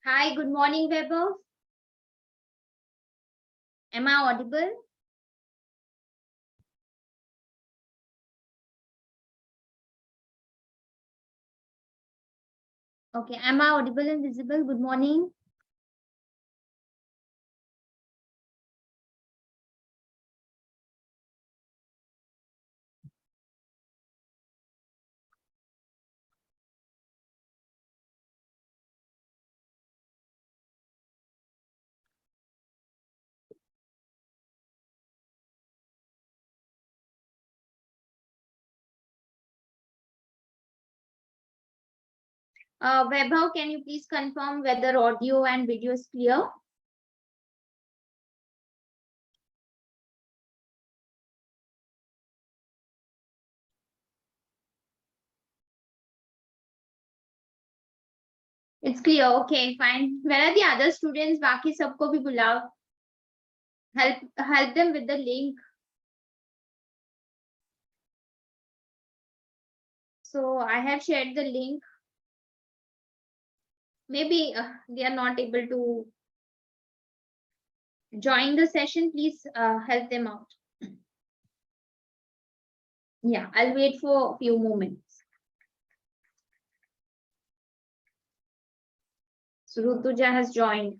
Hi, good morning, Weber. Am I audible? Okay, am I audible and visible? Good morning. Weber, can you please confirm whether audio and video is clear? It's clear. Okay, fine. Where are the other students? बाकी सबको भी बुलाओ. Help them with the link. So I have shared the link. Maybe they are not able to join the session. Please help them out. Yeah, I'll wait for a few moments. So Rutuja has joined.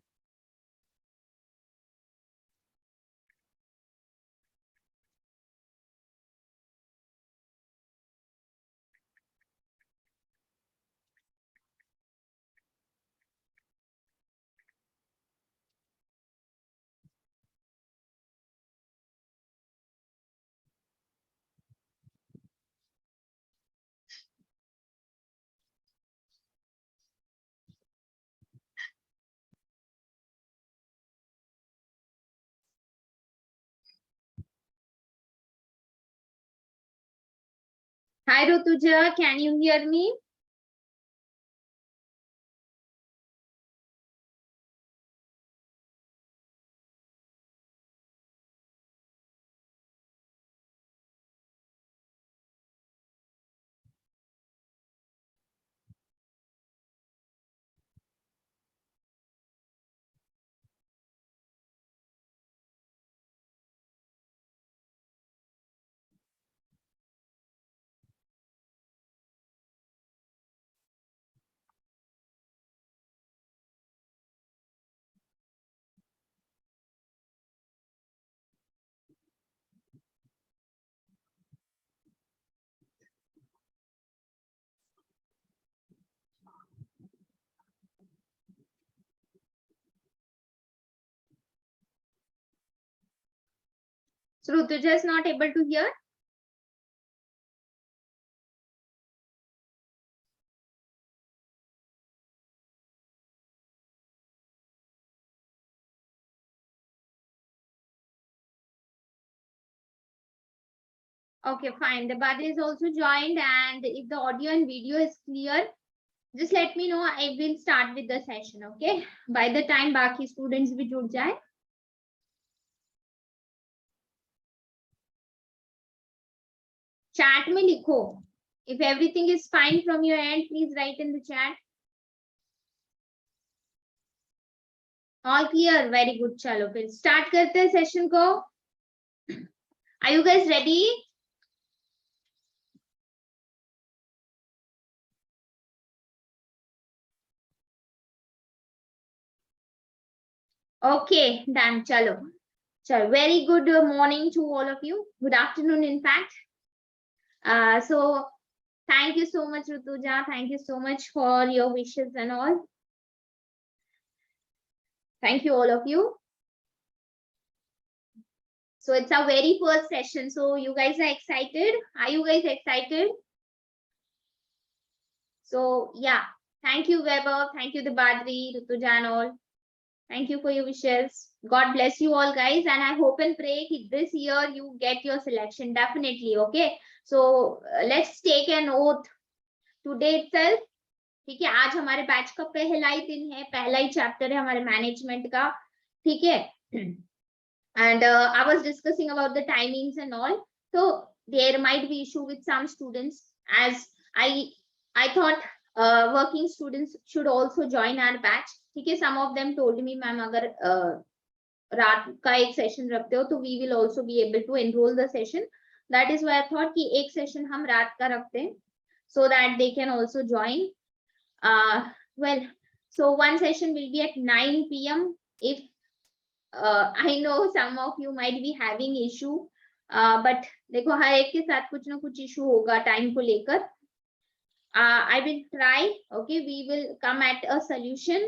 Hi Rutuja, can you hear me? So Rutuja is not able to hear. Okay, fine. The Badri is also joined, and if the audio and video is clear, just let me know. I will start with the session. Okay. By the time बाकी students भी जुड़ जाए. Chat में लिखो. If everything is fine from your end, please write in the chat. All clear. Very good. चलो फिर start करते हैं session को. Are you guys ready? Okay, done. Chalo. So very good morning to all of you. Good afternoon, in fact. So thank you so much, Rutuja. Thank you so much for your wishes and all. Thank you, all of you. So it's our very first session. So you guys are excited? Are you guys excited? So yeah, thank you, Weber. Thank you, the Badri, Rutuja and all. Thank you for your wishes. God bless you all, guys. And I hope and pray that this year you get your selection. Definitely. Okay. So let's take an oath today itself. ठीक है, आज हमारे batch का पहला ही दिन है, पहला ही chapter है हमारे मैनेजमेंट का. ठीक है. And I was discussing about the timings and all. So there might be issue with some students, as I thought working students should also join our batch. ठीक है, some of them told me ma'am अगर रात का एक session रखते हो तो we will also be able to enroll the session. That is why I thought कि एक सेशन हम रात का रखते हैं so that they can also join. Well, so one session will be at 9 p.m. If I know some of you might be having issue, but देखो हर एक के साथ कुछ ना कुछ इशू होगा टाइम को लेकर. I will try. Okay, we will come at a solution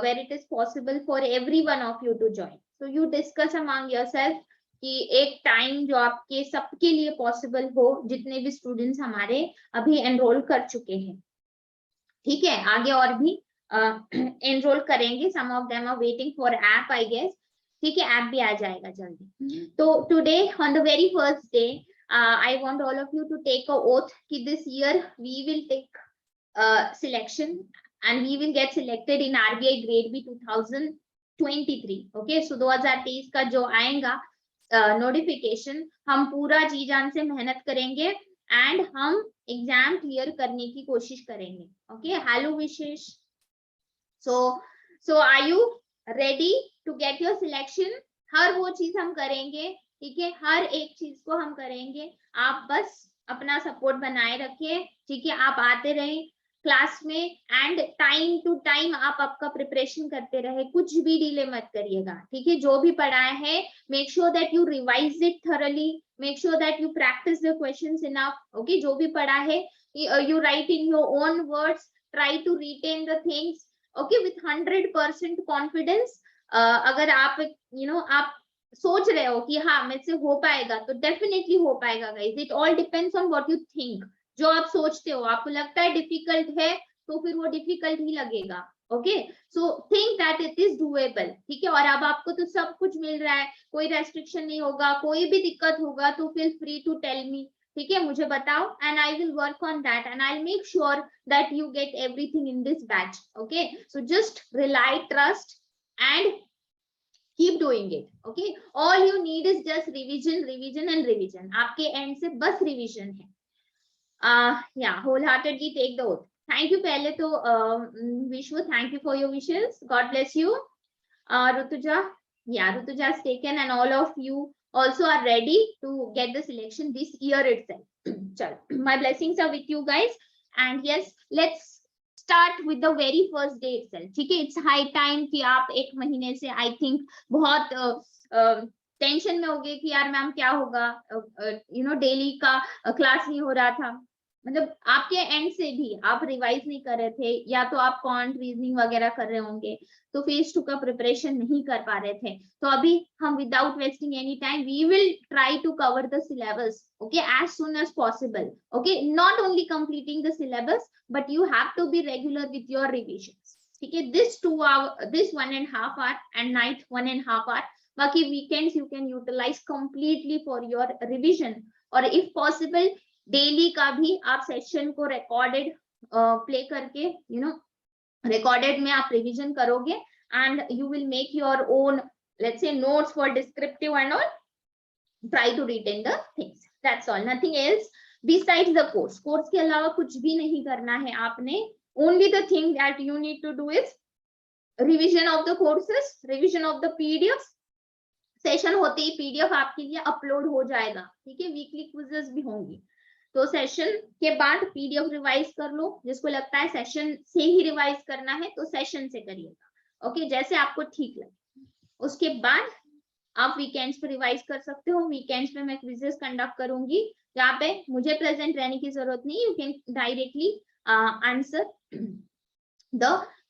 where it is possible for every one of you to join. So you discuss among yourself कि एक टाइम जो आपके सबके लिए पॉसिबल हो, जितने भी स्टूडेंट्स हमारे अभी एनरोल कर चुके हैं. ठीक है, आगे और भी एनरोल करेंगे. Some of them are waiting for app I guess. ठीक है, ऐप भी आ जाएगा जल्दी. तो today on the very first day I want all of you to take a oath कि this year we will take selection and we will get selected in RBI Grade B 2023. Okay, so 2023 का जो आएगा notification, हम पूरा जी जान से मेहनत करेंगे एंड हम एग्जाम क्लियर करने की कोशिश करेंगे. Okay, hello Vishesh. So are you ready to get your selection? हर वो चीज हम करेंगे. ठीक है, हर एक चीज को हम करेंगे. आप बस अपना सपोर्ट बनाए रखिए. ठीक है, आप आते रहे क्लास में एंड टाइम टू टाइम आप आपका प्रिपरेशन करते रहे. कुछ भी डिले मत करिएगा. ठीक है, जो भी पढ़ाया है make sure that you revise it thoroughly. Make sure that you practise the questions enough. Okay, जो भी पढ़ा है you write in your own words. Try to retain the things. Okay, with 100% confidence. अगर आप आप सोच रहे हो कि हाँ मेरे से हो पाएगा तो डेफिनेटली हो पाएगा guys. It all depends on what you think. जो आप सोचते हो, आपको लगता है डिफिकल्ट है तो फिर वो डिफिकल्ट ही लगेगा. Okay, so think that it is doable. ठीक है, और अब आपको तो सब कुछ मिल रहा है, कोई रेस्ट्रिक्शन नहीं होगा. कोई भी दिक्कत होगा तो feel free to tell me. ठीक है, मुझे बताओ and I will work on that and I will make sure that you get everything in this batch. Okay, so just rely, trust and keep doing it. Okay, all you need is just revision, revision and revision. आपके end से बस revision है. Yeah, wholeheartedly take the oath. Thank you. पहले तो विश्व, thank you for your wishes. God bless you. Rutuja, yeah, Rutuja has taken and all of you also are ready to get the selection this year itself. My blessings are with you guys. And yes, let's start with the very first day itself. ठीक है, it's high time कि आप एक महीने से I think बहुत tension में होगे कि यार मैम क्या होगा, डेली का क्लास नहीं हो रहा था. मतलब आपके एंड से भी आप रिवाइज नहीं कर रहे थे, या तो आप कॉन्ट रीजनिंग वगैरह कर रहे होंगे, तो फेज 2 का प्रिपरेशन नहीं कर पा रहे थे. तो अभी हम without wasting any time we will try to cover the syllabus. Okay, as soon as possible. Okay, not only completing the syllabus but you have to be regular with your revisions. ठीक है, this 2 hour, this 1.5 hour and night 1.5 hour. बाकी weekends you can utilize completely for your revision. और if possible daily का भी आप session को recorded play करके recorded में आप revision करोगे and you will make your own, let's say, notes for descriptive and all. Try to retain the things. That's all, nothing else. Besides the course के अलावा कुछ भी नहीं करना है आपने. Only the thing that you need to do is revision of the courses, revision of the PDFs. Session होते ही PDF आपके लिए अपलोड हो जाएगा. ठीक है, वीकली क्विजेस भी होंगी. तो सेशन के बाद PDF रिवाइज कर लो. जिसको लगता है सेशन से ही रिवाइज करना है तो सेशन से करिएगा. ओके, जैसे आपको ठीक लगे. उसके बाद आप वीकेंड्स पे रिवाइज कर सकते हो. वीकेंड्स पे मैं क्विजेस कंडक्ट करूंगी जहाँ पे मुझे प्रेजेंट रहने की जरूरत नहीं. You can directly answer the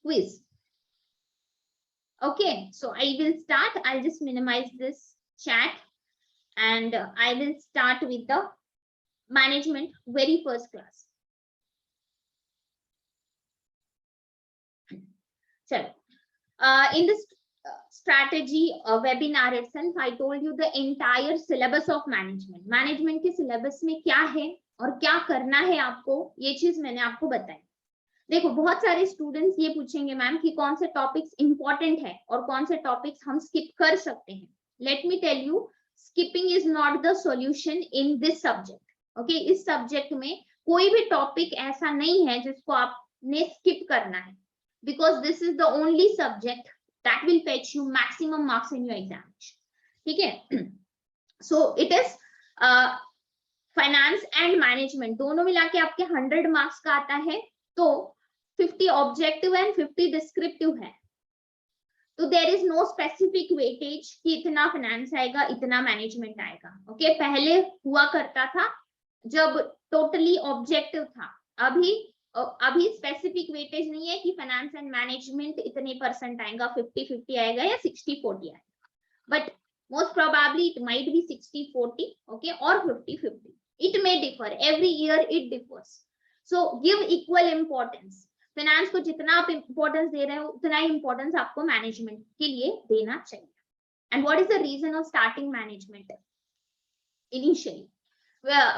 quiz. Okay, so I will start. I just minimize this chat and I will start with the management very first class. So in this strategy webinar itself, I told you the entire syllabus of management. Management के syllabus में क्या है और क्या करना है आपको, ये चीज मैंने आपको बताई. देखो, बहुत सारे स्टूडेंट्स ये पूछेंगे मैम कि कौन से टॉपिक्स इंपॉर्टेंट है और कौन से टॉपिक्स हम स्किप कर सकते हैं. Let me tell you, skipping is not the solution in this subject. Okay, इस सब्जेक्ट में कोई भी टॉपिक ऐसा नहीं है जिसको आप ने स्किप करना है, because this is the only subject that will fetch you maximum marks in your examination. ठीक है. So it is finance and management दोनों मिला के आपके 100 मार्क्स का आता है. तो 50 ऑब्जेक्टिव एंड 50 डिस्क्रिप्टिव है. तो there is no specific weightage कि इतना फाइनेंस आएगा इतना मैनेजमेंट आएगा. ओके, पहले हुआ करता था जब टोटली ऑब्जेक्टिव था. अभी स्पेसिफिक वेटेज नहीं है कि फाइनेंस एंड मैनेजमेंट इतने परसेंट आएगा, 50-50 आएगा या 60-40 आएगा. But most probably it might be 60-40, okay, or 50-50. It may differ. Every year it differs. So give equal importance. Finance को जितना आप इंपॉर्टेंस दे रहे हो उतना ही इंपॉर्टेंस आपको मैनेजमेंट के लिए देना चाहिए. And what is the reason of starting management initially?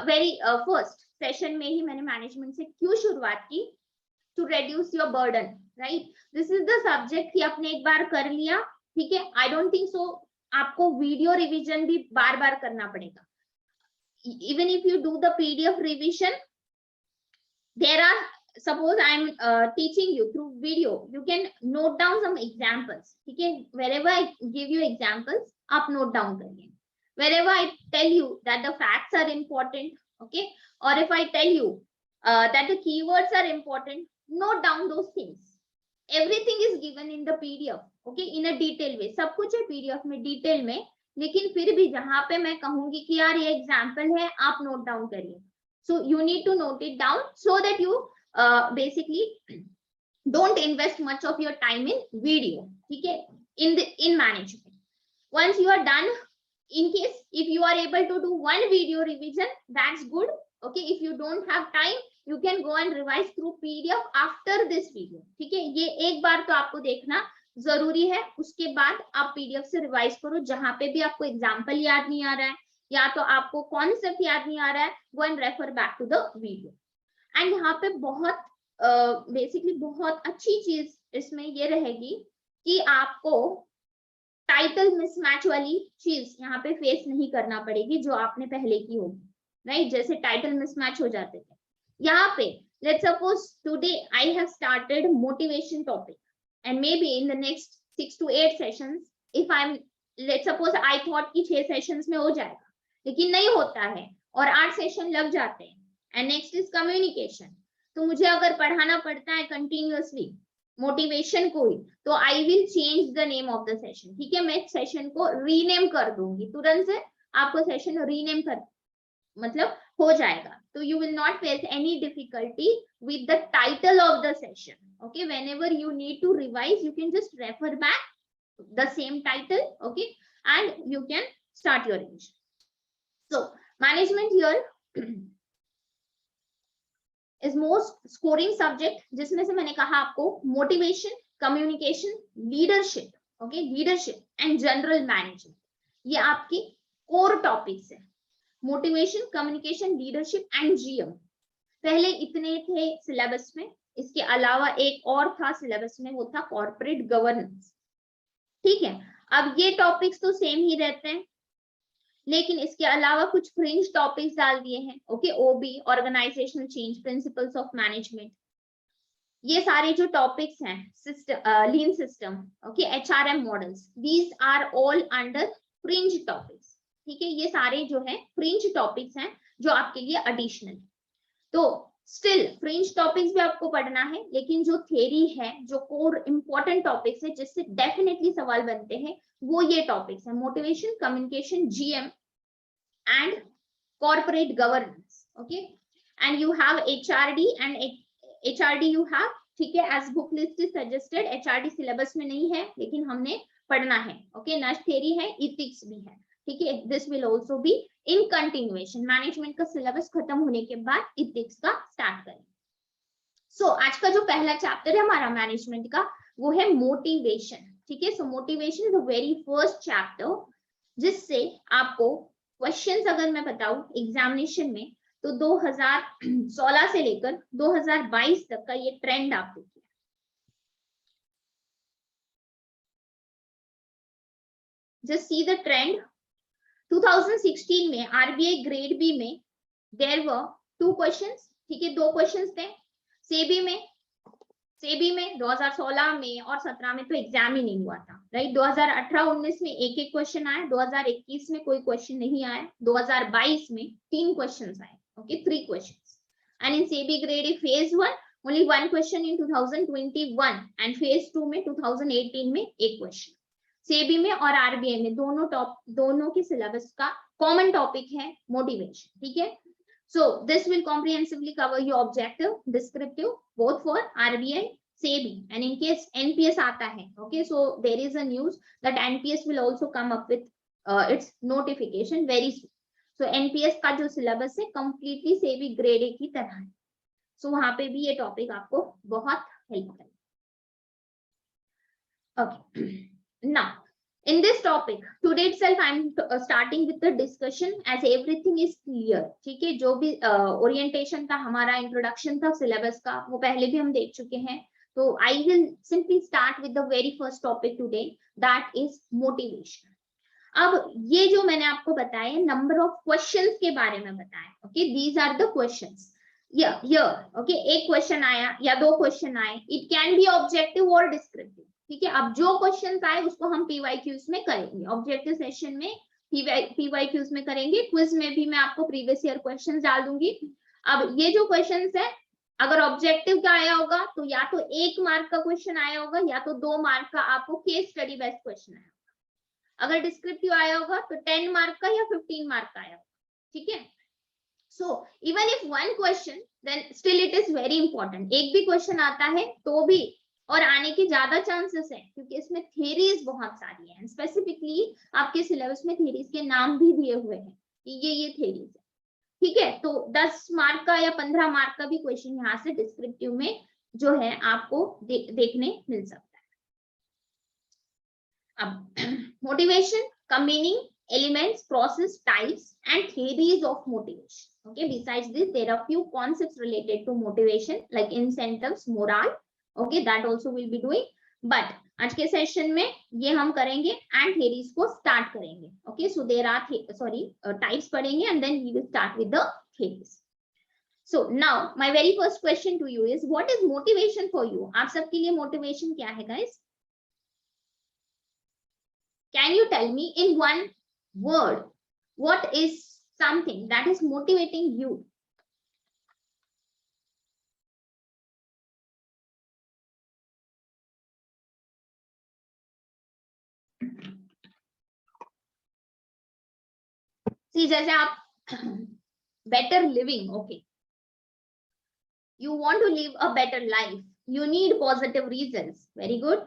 Very first session में ही मैंने मैनेजमेंट से क्यों शुरुआत की? To reduce your burden, right? This is the subject कि आपने एक बार कर लिया, ठीक है. आई डोंट थिंक सो आपको वीडियो रिवीजन भी बार बार करना पड़ेगा. Even if you do the PDF revision, there are, suppose I'm teaching you through video, you can note down some examples. ठीक है, wherever I give you examples, आप note down करिए. Wherever I tell you that the facts are important, okay, or if I tell you that the keywords are important, note down those things. Everything is given in the PDF, okay, in a detail way. सब कुछ है PDF में detail में, लेकिन फिर भी जहां पे मैं कहूंगी कि यार ये एग्जाम्पल है, आप नोट डाउन करिए. So you need to note it down so that you basically don't invest much of your time in video, ठीक है, in management. Once you are done, in case if you are able to do one video revision, that's good. Okay, if you don't have time, you can go and revise through PDF after this video. ठीक है, ये एक बार तो आपको देखना जरूरी है. उसके बाद आप PDF से रिवाइज करो. जहां पे भी आपको एग्जाम्पल याद नहीं आ रहा है या तो आपको कॉन्सेप्ट याद नहीं आ रहा है, go and refer back to the video. And यहाँ पे बहुत बेसिकली बहुत अच्छी चीज इसमें ये रहेगी कि आपको टाइटल मिसमैच वाली चीज यहाँ पे फेस नहीं करना पड़ेगी जो आपने पहले की होगी, राइट? जैसे टाइटल मिसमैच हो जाते थे यहाँ पे. Let's suppose today I have started motivation topic and may be in the next 6 to 8 sessions, if I am, let's suppose I thought कि 6 सेशंस में हो जाएगा, लेकिन नहीं होता है और 8 सेशन लग जाते हैं. And next is communication. तो मुझे अगर पढ़ाना पड़ता है कंटिन्यूअसली मोटिवेशन को ही, तो I will change the name of the session. ठीक है, मैं सेशन को रीनेम कर दूंगी. तुरंत से आपको सेशन रीनेम कर मतलब हो जाएगा. तो you will not face any difficulty with the title of the session. Okay, whenever you need to revise, you can just refer back the same title, okay, and you can start your revision. So management here is most scoring subject, जिसमें से मैंने कहा आपको motivation, communication, leadership, okay, leadership and general management, ये आपके core topics है. Motivation, communication, leadership and GM. पहले इतने थे सिलेबस में. इसके अलावा एक और था सिलेबस में, वो था कॉर्पोरेट गवर्नेंस. ठीक है, अब ये टॉपिक्स तो सेम ही रहते हैं, लेकिन इसके अलावा कुछ फ्रिंज टॉपिक्स डाल दिए हैं. Okay, OB, organizational change, principles of management, ये सारे जो टॉपिक्स हैं, lean system, okay, HRM models, these are all under fringe topics. ठीक है, ये सारे जो है फ्रिंज टॉपिक्स हैं जो आपके लिए एडिशनल. तो स्टिल फ्रिंज टॉपिक्स भी आपको पढ़ना है, लेकिन जो थ्योरी है, जो कोर इंपॉर्टेंट टॉपिक्स है जिससे डेफिनेटली सवाल बनते हैं, वो ये टॉपिक्स है: motivation, communication, GM and corporate governance. Okay, and you have HRD and HRD you have, ठीक है, as book list is suggested. HRD syllabus में नहीं है, लेकिन हमने पढ़ना है. ओके, नश थ्योरी है, इथिक्स भी है. ठीक है, this will also be in continuation. Management का सिलेबस खत्म होने के बाद इथिक्स का स्टार्ट करें. सो आज का जो पहला चैप्टर है हमारा मैनेजमेंट का, वो है मोटिवेशन. ठीक है, सो motivation is the very first chapter जिससे आपको क्वेश्चंस अगर मैं बताऊं एग्जामिनेशन में, तो 2016 से लेकर 2022 तक का ये ट्रेंड आप देखिए. Just see the trend. 2016 में आरबीआई ग्रेड बी में देयर वर 2 क्वेश्चंस. ठीक है, 2 क्वेश्चंस थे. सेबी में सेबी में 2016 में और 17 में तो एग्जाम ही नहीं हुआ था, राइट। 2018-19 में एक एक क्वेश्चन आया, 2021 में कोई क्वेश्चन नहीं आया, 2022 में 3 क्वेश्चन आए, okay, 3 question. And in SEBI grade A phase 1 only 1 question in 2021 and phase 2 में 2018 में एक क्वेश्चन। सेबी में और आरबीआई में दोनों के सिलेबस का कॉमन टॉपिक है मोटिवेशन, ठीक है। So this will comprehensively cover your objective, descriptive, both for RBI, SEBI, and in case NPS आता है, okay, so there is a news that NPS will also come up with its notification very soon. So NPS का जो syllabus है completely SEBI grade A की तरह है, so वहाँ पे भी ये topic आपको बहुत help करेगा। Okay, now in this topic today itself I am starting with the discussion as everything is clear, ठीक है। जो भी orientation था हमारा, introduction था syllabus का, वो पहले भी हम देख चुके हैं। तो I will simply start with the very first topic today, that is motivation। अब ये जो मैंने आपको बताया number of questions के बारे में बताया, okay, these are the questions here, okay, एक question आया या 2 question आए, it can be objective or descriptive, ठीक है। अब जो क्वेश्चंस आए उसको हम पीवाईक्यूज में करेंगे, ऑब्जेक्टिव सेशन में पीवाईक्यूज में करेंगे, क्विज में भी मैं आपको प्रीवियस ईयर क्वेश्चंस डाल दूंगी। अब ये जो क्वेश्चंस है, अगर ऑब्जेक्टिव का आया होगा तो या तो 1 मार्क का क्वेश्चन आया होगा या तो 2 मार्क का आपको केस स्टडी बेस्ड क्वेश्चन आया होगा। अगर डिस्क्रिप्टिव आया होगा तो 10 मार्क का या 15 मार्क का आया होगा, ठीक है। So even if 1 question then still it is very important. एक भी क्वेश्चन आता है तो भी, और आने के ज्यादा चांसेस है क्योंकि इसमें थ्योरीज बहुत सारी हैं, स्पेसिफिकली आपके सिलेबस में थ्योरीज के नाम भी दिए हुए हैं कि ये थ्योरीज है, ठीक है। तो 10 मार्क का या 15 मार्क का भी क्वेश्चन यहाँ से डिस्क्रिप्टिव में जो है आपको देखने मिल सकता है। अब मोटिवेशन का meaning, elements, process, types and theories of motivation, okay, besides this there are few concepts related to motivation like incentives, morale, okay, that also will be doing, but आज के सेशन में ये हम करेंगे एंड थ्योरीज को start करेंगे, okay, so there are types पढ़ेंगे and then we will start with the theories. So now my very first question to you is what is motivation for you? आप सबके लिए motivation क्या है guys? Can you tell me in one word what is something that is motivating you? See, जैसे आप better living, okay, you want to live a better life, you need positive reasons, very good.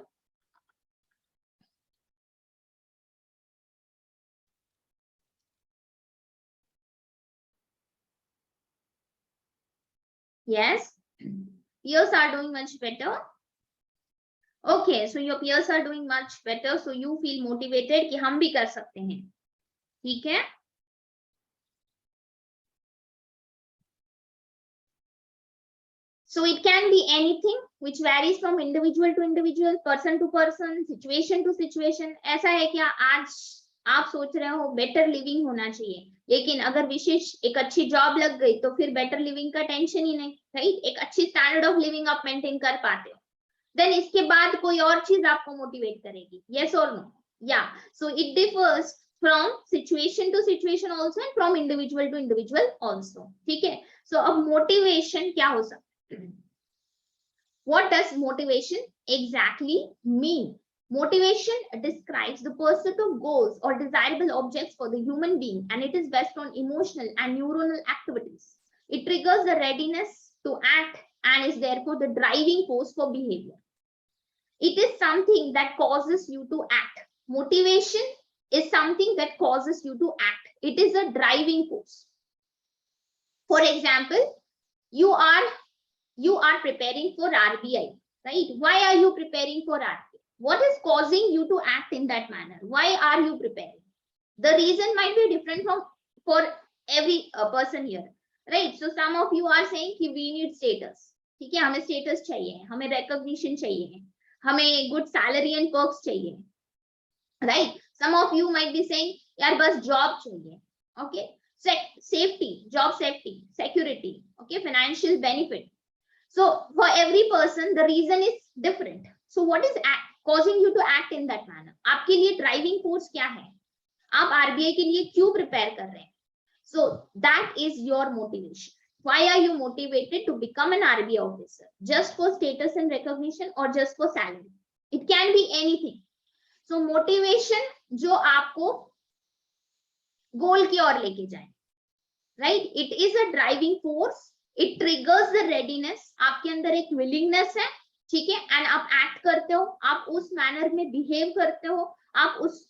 Yes, peers are doing much better. Okay, so your peers are doing much better, so you feel motivated कि हम भी कर सकते हैं, ठीक है। So it can be anything which varies from individual to individual, person to person, situation to situation. ऐसा है क्या आज आप सोच रहे हो बेटर लिविंग होना चाहिए, लेकिन अगर विशेष एक अच्छी जॉब लग गई तो फिर बेटर लिविंग का टेंशन ही नहीं, राइट। एक अच्छी स्टैंडर्ड ऑफ लिविंग आप मेंटेन कर पाते हो, देन इसके बाद कोई और चीज आपको मोटिवेट करेगी, यस और नो? या so it differs from situation to situation also and from individual to individual also, ठीक है। सो अब मोटिवेशन क्या हो सकता है? What does motivation exactly mean? Motivation describes the pursuit of goals or desirable objects for the human being, and it is based on emotional and neuronal activities. It triggers the readiness to act and is therefore the driving force for behavior. It is something that causes you to act. Motivation is something that causes you to act. It is a driving force. For example, you are preparing for RBI, right? Why are you preparing for RBI? What is causing you to act in that manner? Why are you preparing? The reason might be different for every person here, right? So some of you are saying कि we need status, ठीक है, हमें status चाहिए, हमें recognition चाहिए, हमें good salary and perks चाहिए, right? Some of you might be saying यार बस job चाहिए, okay, safety, job safety, security, okay, financial benefit. So for every person the reason is different. So what is causing you to act in that manner? आपके लिए driving force क्या है? आप RBI के लिए क्यों प्रिपेयर कर रहे हैं? So that is your motivation. Why are you motivated to become an RBI officer? Just for status and recognition or just for salary? It can be anything. So motivation जो आपको गोल की ओर लेके जाए, right? It is a driving force. It triggers the readiness. आपके अंदर एक willingness है, ठीक है, एंड आप एक्ट करते हो, आप उस मैनर में बिहेव करते हो, आप उस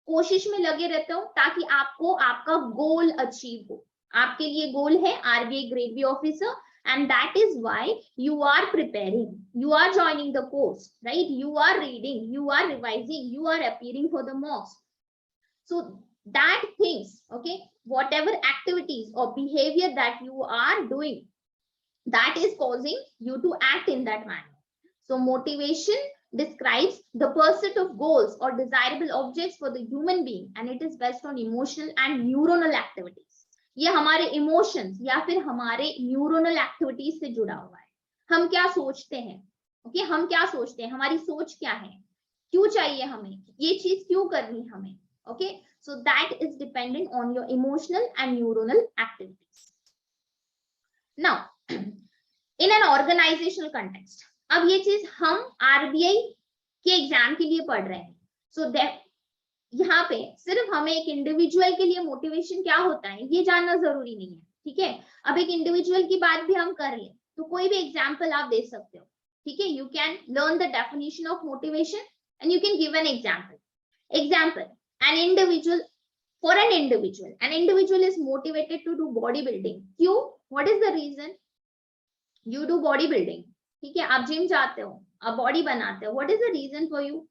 कोशिश में लगे रहते हो ताकि आपको आपका गोल अचीव हो. आपके लिए गोल है RBI grade B officer, and that is why you are preparing, you are joining the course, right? You are reading, you are revising, you are appearing for the mocks. So that things, okay, whatever activities or behavior that you are doing, that is causing you to act in that manner. So motivation describes the pursuit of goals or desirable objects for the human being, and it is based on emotional and neuronal activities. ये हमारे emotions या फिर हमारे neuronal activities से जुड़ा हुआ है. हम क्या सोचते हैं, ओके, हम क्या सोचते हैं, हमारी सोच क्या है, क्यों चाहिए हमें ये चीज, क्यों करनी हमें, okay. So that is dependent on your emotional and neuronal activities. Now in an organizational context, अब ये चीज हम आरबीआई के एग्जाम के लिए पढ़ रहे हैं. सो दैट यहाँ पे सिर्फ हमें एक इंडिविजुअल के लिए मोटिवेशन क्या होता है ये जानना जरूरी नहीं है, ठीक है. अब एक इंडिविजुअल की बात भी हम कर ले तो कोई भी एग्जाम्पल आप दे सकते हो, ठीक है. You can learn the definition of motivation and you can give an example. An individual, for an individual is motivated to do body building. क्यों? What is the reason? You do body building, ठीक है, आप gym जाते हो, आप body बनाते हो. What is the reason for you?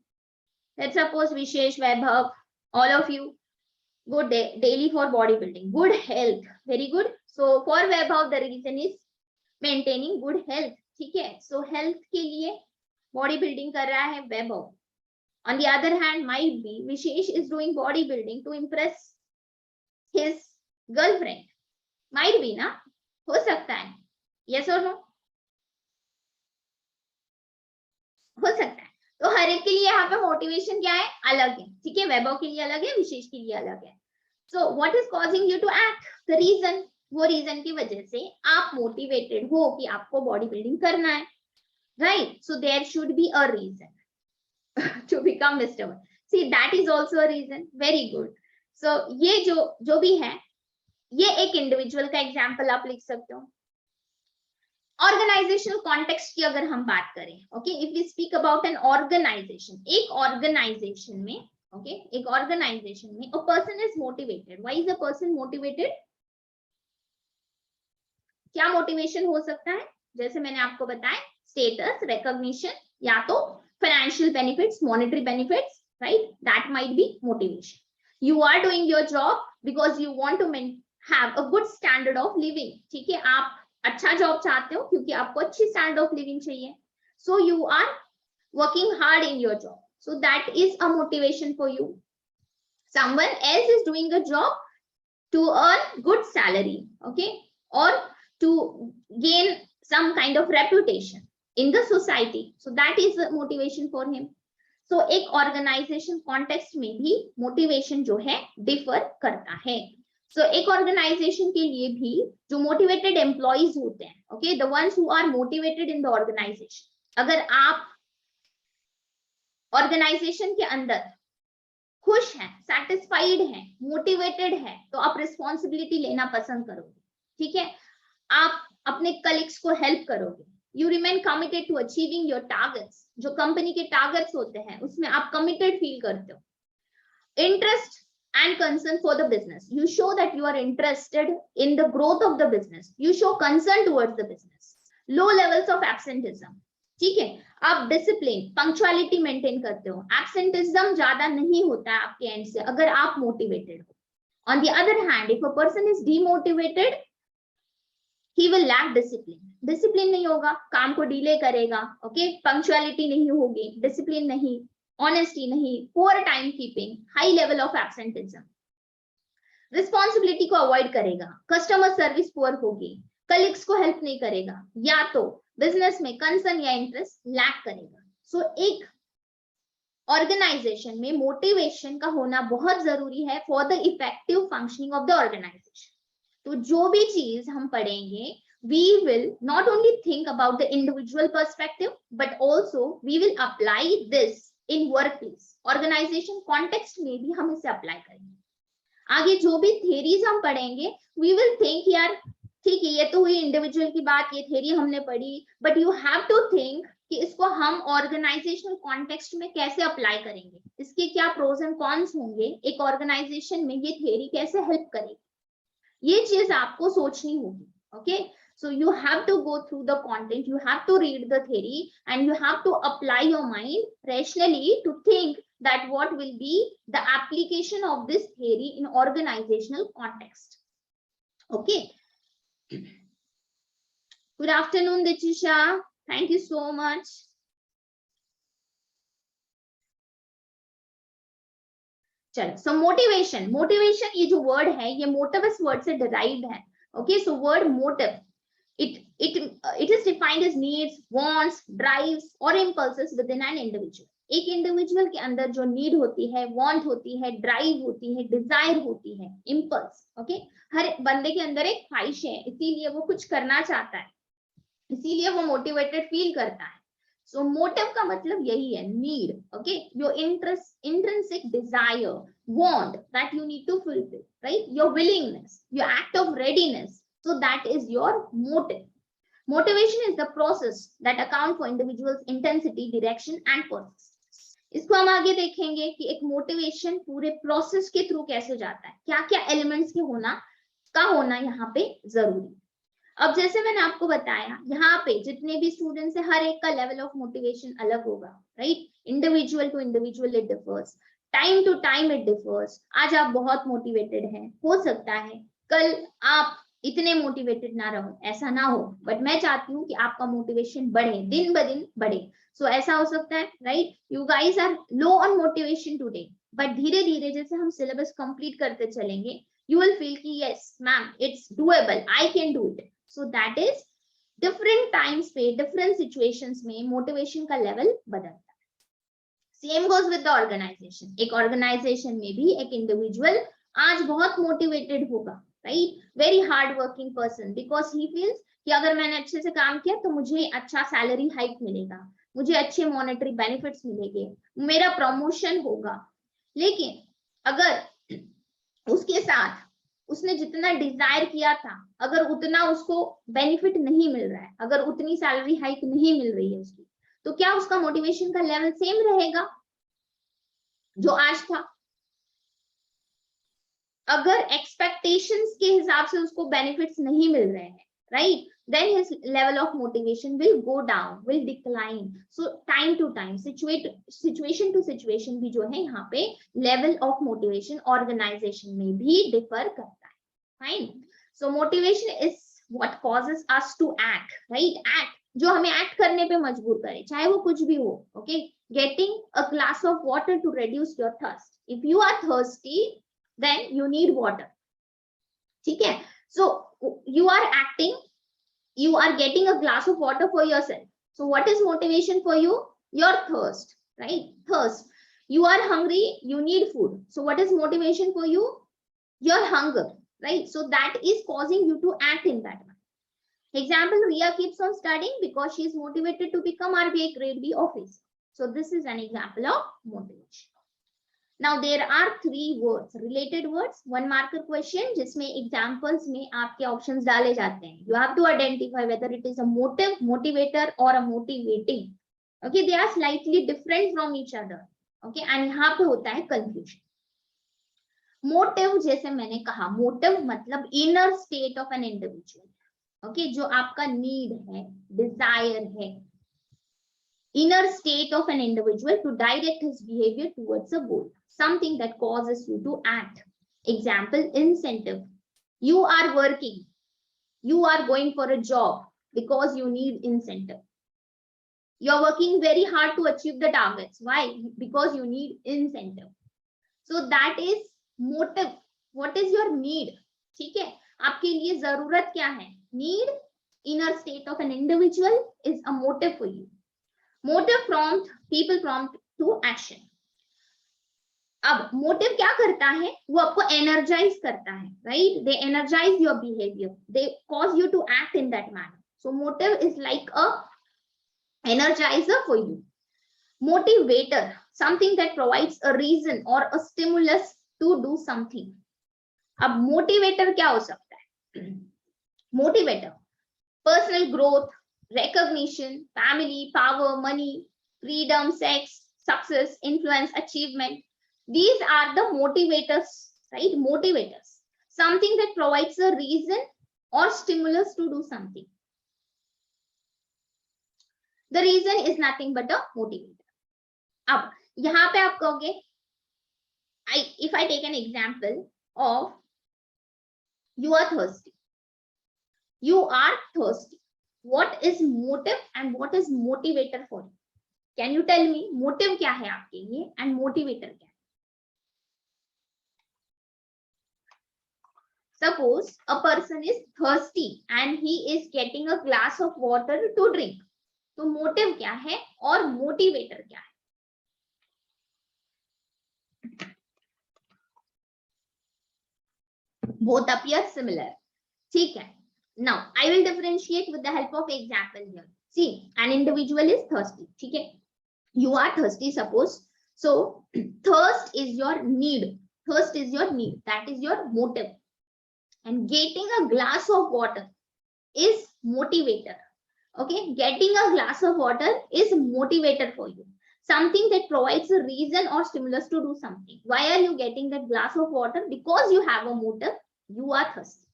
Let's suppose Vishesh, Vaibhav, all of you go daily for bodybuilding. Good health, very good. So for Vaibhav, the reason is maintaining good health. ठीक है, so health के लिए bodybuilding कर रहा है Vaibhav. On the other hand, might be Vishesh is doing bodybuilding to impress his girlfriend. Might be ना, हो सकता है. Yes or no? हो सकता है. तो हर एक के लिए यहाँ पे मोटिवेशन क्या है, अलग है, ठीक है. वैभव के लिए अलग है, विशेष के लिए अलग है. So what is causing you to act? The reason, वो रीजन की वजह से आप मोटिवेटेड हो कि आपको बॉडी बिल्डिंग करना है, right. So there should be a reason to become mister one. See that is also a reason. Very good. So ये जो भी है, ये एक इंडिविजुअल का एग्जाम्पल आप लिख सकते हो. ऑर्गेनाइजेशनल कॉन्टेक्स्ट की अगर हम बात करें, okay, if we speak about an organization, एक ऑर्गेनाइजेशन में, ओके, एक ऑर्गेनाइजेशन में a person is motivated. Why is a person motivated? क्या मोटिवेशन हो सकता है? जैसे मैंने आपको बताया, स्टेटस, रिकॉग्निशन, या तो financial benefits, monetary benefits, right, that might be motivation. You are doing your job because you want to have a good standard of living, ठीक है, आप अच्छा जॉब चाहते हो क्योंकि आपको अच्छी स्टैंडर्ड ऑफ लिविंग चाहिए. So you are working hard in your job, so that is a motivation for you. Someone else is doing a job to earn good salary, okay, और to gain some kind of reputation in the society, so that is motivation for him. So एक organisation context में भी motivation जो है differ करता है. So, एक organisation के लिए भी जो मोटिवेटेड एम्प्लॉइज होते हैं, okay, the ones who are motivated in the organization, अगर आप ऑर्गेनाइजेशन के अंदर खुश हैं, सेटिस्फाइड हैं, मोटिवेटेड हैं, तो आप रिस्पॉन्सिबिलिटी लेना पसंद करोगे, ठीक है. आप अपने कलीग्स को हेल्प करोगे. You remain committed to achieving your targets. जो कंपनी के टारगेट्स होते हैं उसमें आप कमिटेड फील करते हो. Interest and concern for the business. You show that you are interested in the growth of the business. You show concern towards the business. Low levels of absenteeism. ठीक है, आप discipline, punctuality maintain करते हो. Absenteeism ज्यादा नहीं होता है आपके एंड से अगर आप मोटिवेटेड हो. On the other hand, if a person is demotivated, he will lack discipline. Discipline नहीं होगा, काम को डिले करेगा, ओके, पंक्चुअलिटी नहीं होगी, डिसिप्लिन नहीं, ऑनेस्टी नहीं, poor time keeping, high level of absenteeism, responsibility को अवॉइड करेगा, कस्टमर सर्विस पुअर होगी, कलीग्स को हेल्प नहीं करेगा, या तो बिजनेस में कंसर्न या इंटरेस्ट लैक करेगा। सो एक ऑर्गेनाइजेशन में मोटिवेशन का होना बहुत जरूरी है for the effective functioning of the organization. तो जो भी चीज हम पढ़ेंगे, we will not only think about the individual perspective but also we will apply this in workplace, organization context में भी हम इसे अप्लाई करेंगे। आगे जो भी थेरीज हम पढ़ेंगे, we will think यार ठीक है, ये तो हुई इंडिविजुअल की बात, ये थेरी हमने पढ़ी, but you have to think कि इसको हम ऑर्गेनाइजेशनल कॉन्टेक्स्ट में कैसे अप्लाई करेंगे, इसके क्या प्रोज एंड कॉन्स होंगे, एक ऑर्गेनाइजेशन में ये थेरी कैसे हेल्प करेगी, ये चीज आपको सोचनी होगी। Okay, so you have to go through the content, you have to read the theory and you have to apply your mind rationally to think that what will be the application of this theory in organizational context. Okay, good afternoon Dichisha, thank you so much. चलो, so motivation ये जो word है, ये motive word से derived है। Okay, so word motive, it is defined as needs, wants, drives or impulses within an individual. एक individual के अंदर जो नीड होती है, वांट होती है, ड्राइव होती है, डिजायर होती है, इम्पल्स। ओके, हर बंदे के अंदर एक ख्वाहिश है, इसीलिए वो कुछ करना चाहता है, इसीलिए वो मोटिवेटेड फील करता है। सो मोटिव का मतलब यही है, need. Okay, your interest, intrinsic desire, want that you need to fulfil, right, your willingness, your act of readiness, so that is your motive. Motivation is the process that account for individual's intensity, direction and purpose. इसको हम आगे देखेंगे कि एक motivation पूरे process के through कैसे जाता है, क्या क्या एलिमेंट्स के होना यहाँ पे जरूरी। अब जैसे मैंने आपको बताया, यहाँ पे जितने भी स्टूडेंट्स है, हर एक का लेवल ऑफ मोटिवेशन अलग होगा, right, individual to individual it differs, time to time it differs. आज आप बहुत मोटिवेटेड हैं, हो सकता है कल आप इतने मोटिवेटेड ना रहो, ऐसा ना हो, बट मैं चाहती हूँ कि आपका मोटिवेशन बढ़े, दिन ब दिन बढ़े। सो ऐसा हो सकता है, right, you guys are low on motivation today, but धीरे धीरे जैसे हम सिलेबस कंप्लीट करते चलेंगे, यू विल फील कि yes ma'am it's doable, I can do it. So that is different times पे, डिफरेंट सिचुएशंस में मोटिवेशन का लेवल बदलता है। Same goes with the organization. एक ऑर्गेनाइजेशन में भी एक इंडिविजुअल आज बहुत मोटिवेटेड होगा, right, very hard working person, because he feels कि अगर मैंने अच्छे से काम किया तो मुझे अच्छा सैलरी हाइक मिलेगा, मुझे अच्छे मॉनेटरी बेनिफिट्स मिलेंगे, मेरा प्रमोशन होगा। लेकिन अगर उसके साथ उसने जितना डिजायर किया था, अगर उतना उसको बेनिफिट नहीं मिल रहा है, अगर उतनी सैलरी हाइक नहीं मिल रही है उसकी, तो क्या उसका मोटिवेशन का लेवल सेम रहेगा जो आज था? अगर एक्सपेक्टेशंस के हिसाब से उसको बेनिफिट्स नहीं मिल रहे हैं, right, then his level of motivation will go down, will decline. So time to time, situation to situation भी जो है यहाँ पे level of motivation organization में भी differ करता है, fine. So motivation is what causes us to act, right, act, जो हमें act करने पे मजबूर करे, चाहे वो कुछ भी हो। okay, getting a glass of water to reduce your thirst. If you are thirsty, then you need water. ठीक है, so you are acting, you are getting a glass of water for yourself. So what is motivation for you? Your thirst, right? Thirst. You are hungry, you need food. So what is motivation for you? Your hunger, right? So that is causing you to act in that way. Example, Ria keeps on studying because she is motivated to become RBI grade B officer. So this is an example of motivation. Now there are three words, related words, one marker question, जिसमें examples में आपके options डाले जाते हैं. You have to identify whether it is a motive, motivator or a motivating. Okay, they are slightly different from each other. Okay, and यहाँ पे होता है confusion. Motive जैसे मैंने कहा, motive मतलब inner state of an individual. Okay, जो आपका need है, desire है, inner state of an individual to direct his behavior towards a goal, something that causes you to act. Example, incentive. You are working, you are going for a job because you need incentive. You are working very hard to achieve the targets. Why? Because you need incentive. So that is motive. What is your need? ठीक है, आपके लिए जरूरत क्या है? Need inner state of an individual is a motive for you. Motive prompt people prompt to action. अब motive क्या करता है, वो आपको एनर्जाइज करता है, right? They energize your behaviour, they cause you to act in that manner. So motive is like a energizer for you. Motivator, something that provides a reason or a stimulus to do something. अब motivator क्या हो सकता है? Motivator, personal growth, recognition, family, power, money, freedom, sex, success, influence, achievement. These are the motivators, right? Motivators, something that provides a reason or stimulus to do something. The reason is nothing but a motivator. अब यहाँ पे आप कहोगे, if I take an example of you are thirsty. You are thirsty. What is motive and what is motivator for you? Can you tell me motive क्या है आपके लिए and motivator क्या है? Suppose a person is thirsty and he is getting a glass of water to drink. तो motive क्या है और मोटिवेटर क्या है? Both appear similar. ठीक है. Now I will differentiate with the help of example here. See, an individual is thirsty. ठीक है. You are thirsty, suppose. So thirst is your need. Thirst is your need. That is your motive. And getting a glass of water is motivator. Okay, getting a glass of water is motivator for you. Something that provides a reason or stimulus to do something. Why are you getting that glass of water? Because you have a motive. You are thirsty.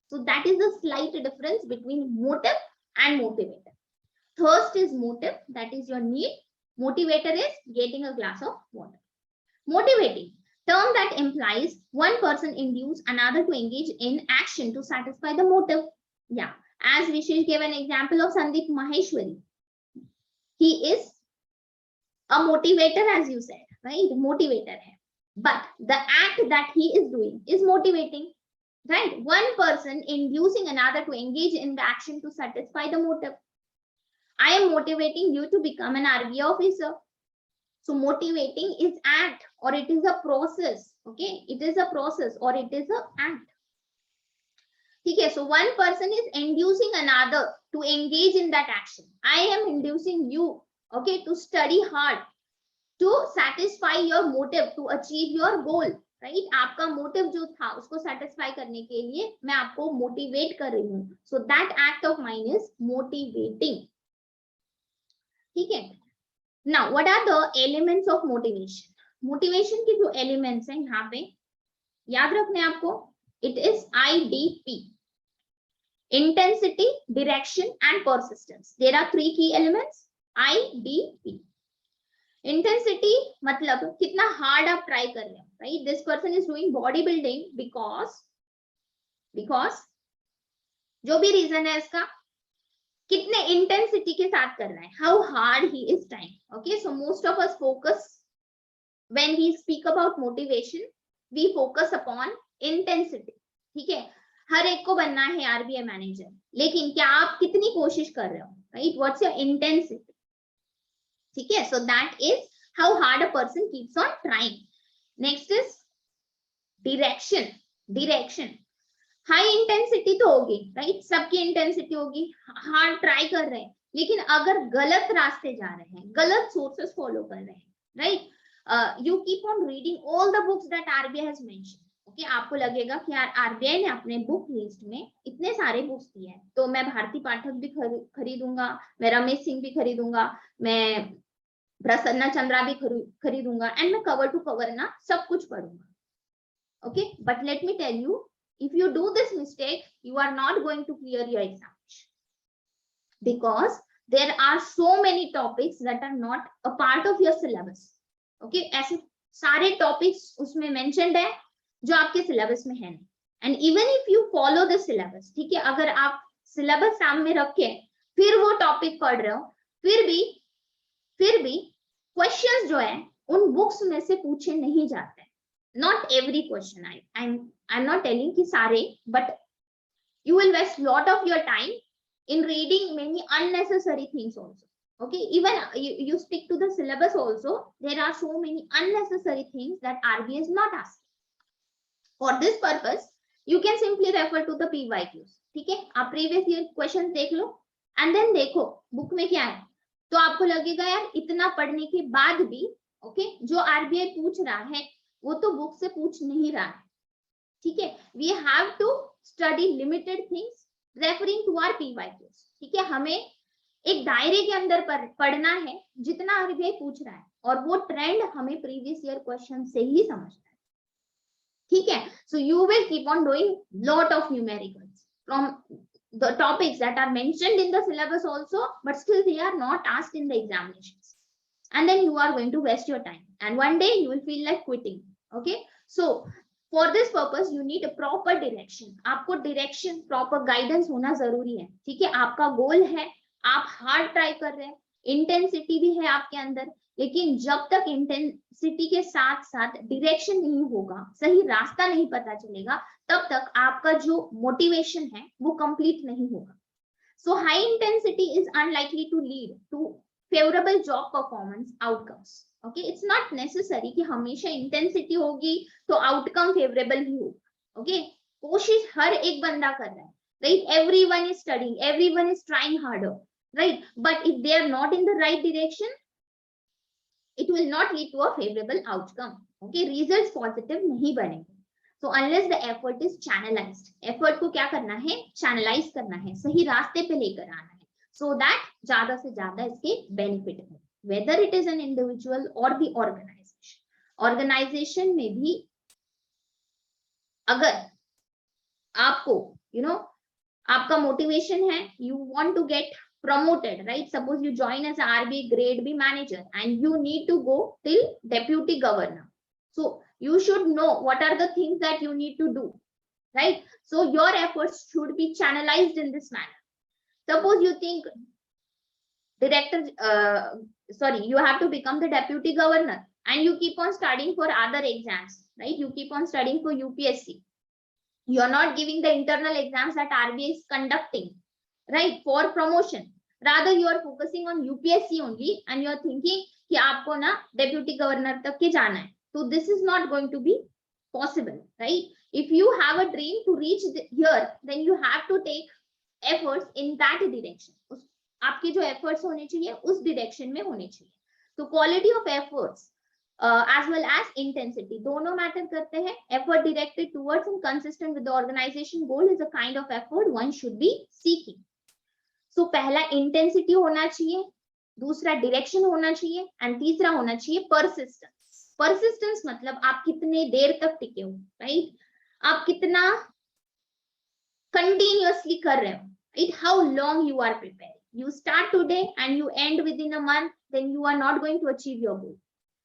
So that is the slight difference between motive and motivator. Thirst is motive, that is your need. Motivator is getting a glass of water. Motivating, term that implies one person induce another to engage in action to satisfy the motive. Yeah. As Vishesh gave an example of Sandeep Maheshwari, he is a motivator, as you said, right? Motivator hai. But the act that he is doing is motivating, right? One person inducing another to engage in the action to satisfy the motive. I am motivating you to become an RBI officer. So motivating is act or it is a process. Okay, it is a process or it is an act. Okay, so one person is inducing another to engage in that action. I am inducing you, okay, to study hard, to satisfy your motive, to achieve your goal, right? आपका motive जो था उसको satisfy करने के लिए मैं आपको motivate कर रही हूँ. So that act of mine is motivating. ठीक है? Now, what are the elements of motivation? Motivation की जो elements हैं यहाँ पे याद रखने आपको. It is IDP. Intensity, direction, and persistence. There are three key elements. IDP. Intensity मतलब कितना hard आप try कर रहे हो, right? This person is doing bodybuilding because जो भी reason है इसका कितने intensity के साथ कर रहा है. How hard he is trying. Okay, so most of us focus when we speak about motivation, we focus upon intensity. ठीक है, हर एक को बनना है आरबीआई मैनेजर, लेकिन क्या आप कितनी कोशिश कर रहे हो, राइट? What's your intensity? ठीक है, सो that is how hard a person keeps on trying. Next is direction. Direction high intensity तो होगी, राइट? सबकी इंटेंसिटी होगी, हार्ड ट्राई कर रहे हैं, लेकिन अगर गलत रास्ते जा रहे हैं, गलत सोर्सेस फॉलो कर रहे हैं, right? You keep on reading all the books that RBI has mentioned. Okay, आपको लगेगा कि यार आरबीआई ने अपने बुक लिस्ट में इतने सारे बुक्स दिए हैं, तो मैं भारती पाठक भी खरीदूंगा, मैं रमेश सिंह भी खरीदूंगा, मैं प्रसन्ना चंद्रा भी खरीदूंगा, एंड मैं कवर टू कवर ना सब कुछ पढ़ूंगा. Okay, but let me tell you, if you do this mistake, you are not going to clear your examination, because there are so many topics that are not a part of your syllabus. Okay, ऐसे सारे topics उसमें mentioned है जो आपके syllabus में है नहीं. And even if you follow the syllabus, ठीक है, अगर आप सिलेबस सामने रख के फिर वो टॉपिक पढ़ रहे हो, फिर भी क्वेश्चंस जो है उन बुक्स में से पूछे नहीं जाते. Not every question, I am not telling कि सारे, but you will waste lot of your time in reading many unnecessary things also. Okay, even you stick to the syllabus also, there are so many unnecessary things that RBI is not asking. For this purpose, you can simply refer to the PYQs. ठीक है, आप previous year questions देख लो and then देखो book में क्या है, तो आपको लगेगा यार इतना पढ़ने के बाद भी ओके जो आरबीआई पूछ रहा है वो तो बुक से पूछ नहीं रहा है. ठीक है, we have to study limited things referring to our PYQs. ठीक है, हमें एक दायरे के अंदर पढ़ना है जितना आरबीआई पूछ रहा है, और वो ट्रेंड हमें प्रीवियस ईयर क्वेश्चन से ही समझना है. ठीक है, so you will keep on doing lot of numericals from the topics that are mentioned in the syllabus also, but still they are not asked in the examinations, and then you are going to waste your time and one day you will feel like quitting. Okay, so for this purpose you need a proper direction. आपको direction proper guidance होना जरूरी है. ठीक है, आपका गोल है, आप hard try कर रहे हैं, इंटेंसिटी भी है आपके अंदर, लेकिन जब तक इंटेंसिटी के साथ साथ डायरेक्शन नहीं होगा, सही रास्ता नहीं पता चलेगा, तब तक आपका जो मोटिवेशन है वो कंप्लीट नहीं होगा. So high intensity is unlikely to lead to favourable job performance outcomes. Okay, it's not necessary कि हमेशा इंटेंसिटी होगी तो आउटकम फेवरेबल ही होगा. ओके, कोशिश हर एक बंदा कर रहा है, right? Everyone is studying, everyone is trying harder, right? But if they are not in the right direction, it will not lead to a favorable outcome. Okay, results positive नहीं बनेंगे. So unless the effort is channelized, effort को क्या करना है, channelize करना है, सही रास्ते पे लेकर आना है, so that ज्यादा से ज्यादा इसके benefit हो, whether it is an individual or the organization. Organization में भी अगर आपको आपका motivation है, you want to get promoted, right? Suppose you join as RBI grade B manager and you need to go till deputy governor. So you should know what are the things that you need to do, right? So your efforts should be channelized in this manner. Suppose you think you have to become the deputy governor and you keep on studying for other exams, right? You keep on studying for UPSC. You are not giving the internal exams that RBI is conducting, right, for promotion. Rather you are focusing on UPSC only and you are thinking कि आपको ना deputy governor तक के जाना है. So this is not going to be possible, right? If you have a dream to reach here, then you have to take efforts in that direction. आपके जो efforts होने चाहिए उस direction में होने चाहिए. So quality of efforts as well as intensity दोनों matter करते हैं. Effort directed towards and consistent with the organization goal is a kind of effort one should be seeking. So पहला इंटेंसिटी होना चाहिए, दूसरा डायरेक्शन होना चाहिए, एंड तीसरा होना चाहिए परसिस्टेंस. परसिस्टेंस मतलब आप कितने देर तक टिके हो, राइट? आप कितना कंटिन्यूअसली कर रहे हो, right? How long you are preparing. You start today and you end within a month, then you are not going to achieve your goal.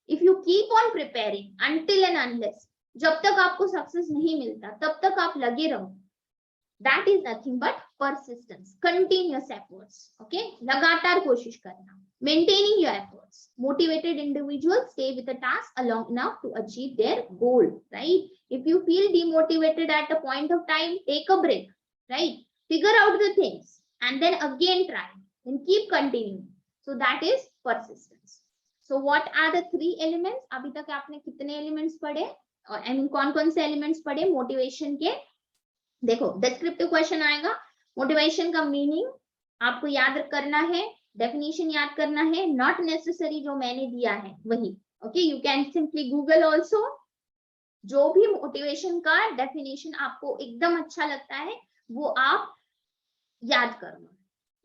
If you keep on preparing until and unless, जब तक आपको success नहीं मिलता तब तक आप लगे रहो, that is nothing but persistence, continuous efforts. Okay, लगातार कोशिश करना, maintaining your efforts. Motivated individuals stay with a task long enough to achieve their goal, right? If you feel demotivated at a point of time, take a break, right? Figure out the things and then again try, then keep continuing. So that is persistence. So what are the three elements? अभी तक आपने कितने elements पढ़े, और I mean कौन-कौन से elements पढ़े motivation के? देखो, डिस्क्रिप्टिव क्वेश्चन आएगा, मोटिवेशन का मीनिंग आपको याद करना है, डेफिनेशन याद करना है, नॉट नेसेसरी जो मैंने दिया है वही. Okay, you can simply Google also. जो भी मोटिवेशन का डेफिनेशन आपको एकदम अच्छा लगता है वो आप याद करना.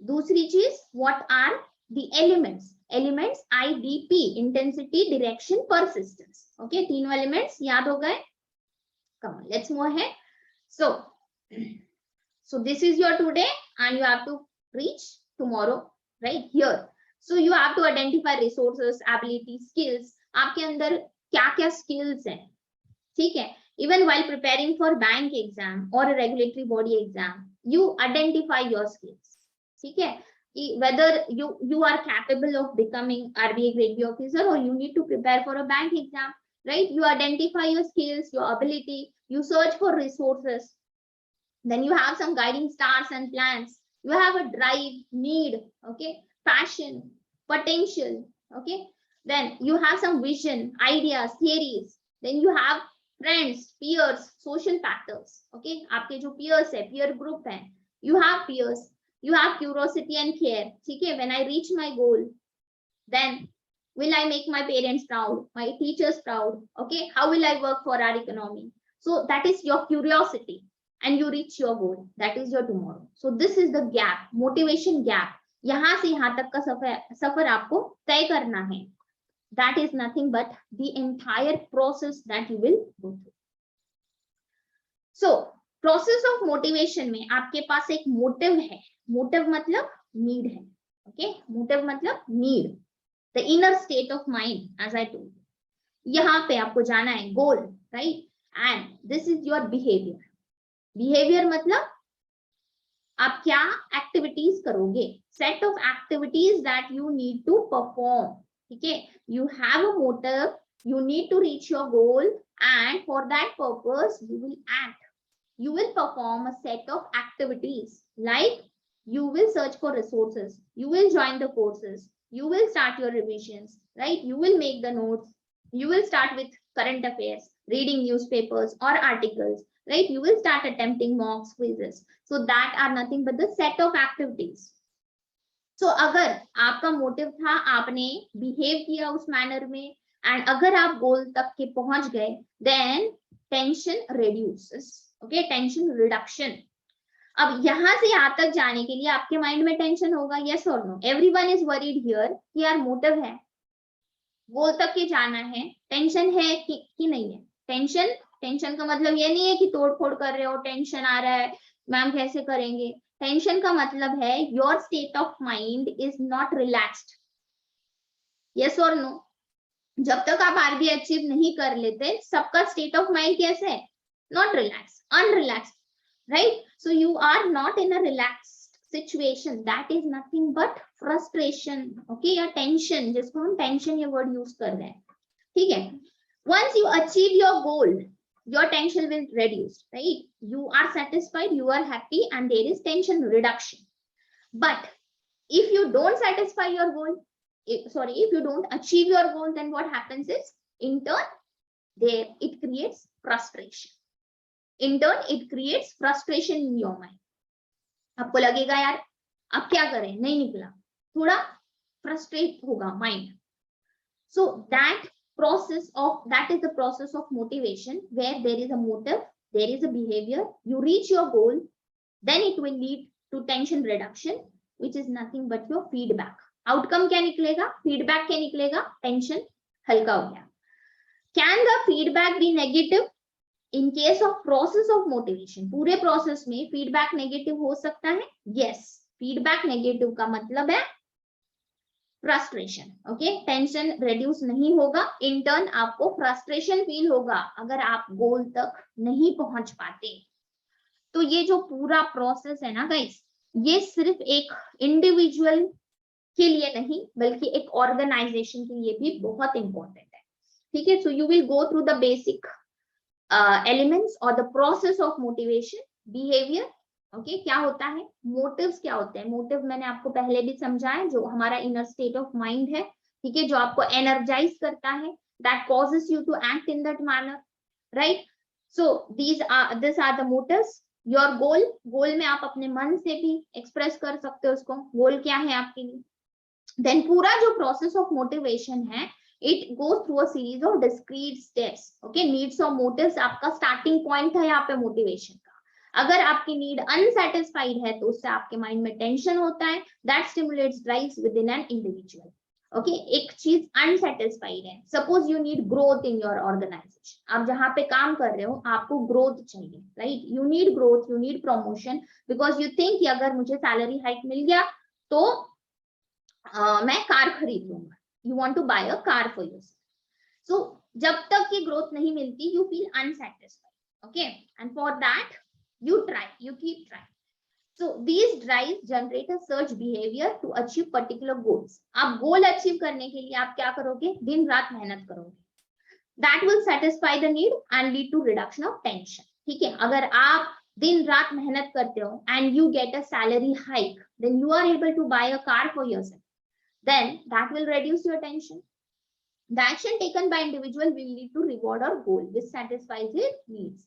दूसरी चीज, what are the elements? Elements IDP, intensity, direction, persistence. Okay, तीनों एलिमेंट्स याद हो गए. Come on, let's move ahead. So this is your today and you have to reach tomorrow, right here. So you have to identify resources, abilities, skills. आपके अंदर क्या क्या skills हैं, ठीक है? Even while preparing for bank exam or a regulatory body exam, you identify your skills, ठीक है? Whether you are capable of becoming RBI grade B officer or you need to prepare for a bank exam, right? You identify your skills, your ability, you search for resources, then you have some guiding stars and plans, you have a drive, need, okay, passion, potential, okay, then you have some vision, ideas, theories, then you have friends, peers, social factors, okay, आपके जो peers है, peer group है, you have peers, you have curiosity and care, ठीक है, when I reach my goal, then will I make my parents proud, my teachers proud, okay, how will I work for our economy? So that is your curiosity, and you reach your goal, that is your tomorrow. So this is the gap, motivation gap, यहाँ से यहाँ तक का सफर आपको तय करना है. That is nothing but the entire process that you will go through. So process of motivation में आपके पास एक motive है, motive मतलब need है, okay, motive मतलब need, the inner state of mind, as I told you. यहाँ पे आपको जाना है goal, right, and this is your behavior. Behavior मतलब आप क्या activities करोगे, set of activities that you need to perform, ठीक है, you have a motive, you need to reach your goal, and for that purpose you will act, you will perform a set of activities, like you will search for resources, you will join the courses, you will start your revisions, right, you will make the notes, you will start with current affairs, reading newspapers or articles, right, you will start attempting mocks, quizzes. So that are nothing but the set of activities. So अगर आपका motive था, आपने behave किया उस manner में, and अगर आप गोल तक के पहुंच गए, then tension reduces, okay, tension reduction. अब यहाँ से यहाँ तक जाने के लिए आपके माइंड में टेंशन होगा, यस और no, everyone is worried here कि यार मोटिव है, गोल तक के जाना है, टेंशन है कि नहीं है. टेंशन का मतलब ये नहीं है कि तोड़ फोड़ कर रहे हो, टेंशन आ रहा है मैम कैसे करेंगे. टेंशन का मतलब है your state of mind is not relaxed, yes और नो. जब तक आप आरबी अचीव नहीं कर लेते, सबका स्टेट ऑफ माइंड कैसे है, not relax, unrelaxed, right. So you are not in a relaxed situation, that is nothing but frustration, okay, या टेंशन, जिसको हम टेंशन ये वर्ड यूज कर रहे हैं, ठीक है. Once you achieve your goal, your tension will reduce, right, you are satisfied, you are happy, and there is tension reduction. But if you don't satisfy your goal, if you don't achieve your goal, then what happens is, in turn, it creates frustration. In turn, it creates frustration in your mind. आपको लगेगा यार अब क्या करें, नहीं निकला, थोड़ा frustrate होगा mind. So that is the process of motivation, where there is a motive, there is a behavior, you reach your goal, then it will lead to tension reduction, which is nothing but your feedback. Outcome क्या निकलेगा, feedback क्या निकलेगा, tension हल्का हो गया. Can the feedback be negative? In case of process of motivation, पूरे process में feedback negative हो सकता है, yes. feedback negative का मतलब है फ्रस्ट्रेशन, ओके, टेंशन रिड्यूस नहीं होगा, इन टर्न आपको फ्रस्ट्रेशन फील होगा अगर आप गोल तक नहीं पहुंच पाते. तो ये जो पूरा प्रोसेस है ना गाइस, ये सिर्फ एक इंडिविजुअल के लिए नहीं बल्कि एक ऑर्गेनाइजेशन के लिए भी बहुत इंपॉर्टेंट है, ठीक है. So you will go through the basic elements और the process of motivation, behaviour, okay, क्या होता है, मोटिव्स क्या होते हैं. मोटिव मैंने आपको पहले भी समझाया, जो हमारा इनर स्टेट ऑफ माइंड है, ठीक है, जो आपको एनर्जाइज करता है, that causes you to act in that manner, right. So this are the motives. Your goal में आप अपने मन से भी एक्सप्रेस कर सकते हो उसको, गोल क्या है आपके लिए. देन पूरा जो प्रोसेस ऑफ मोटिवेशन है, it goes through a series of discrete steps, okay. Needs और मोटिव्स आपका स्टार्टिंग पॉइंट है यहाँ पे मोटिवेशन का. अगर आपकी नीड अनसेटिस्फाइड है तो उससे आपके माइंड में टेंशन होता है, that stimulates drives with in an individual, okay. एक चीज अनसेटिस्फाइड है, suppose you need growth in your organization, आप जहां पे काम कर रहे हो आपको ग्रोथ चाहिए, right. You need growth, you need promotion, because you think कि अगर मुझे सैलरी हाइक मिल गया तो मैं कार खरीद लूंगा, you want to buy a car for yourself. So जब तक ये ग्रोथ नहीं मिलती, you feel unsatisfied, okay, and for that you try, you keep trying. So these drives generate a surge behavior to achieve particular goals. आप goal achieve करने के लिए आप क्या करोगे, दिन रात मेहनत करोगे. That will satisfy the need and lead to reduction of tension, ठीक है. अगर आप दिन रात मेहनत करते हो and you get a salary hike, then you are able to buy a car for yourself, then that will reduce your tension. The action taken by individual will lead to reward or goal which satisfies his needs.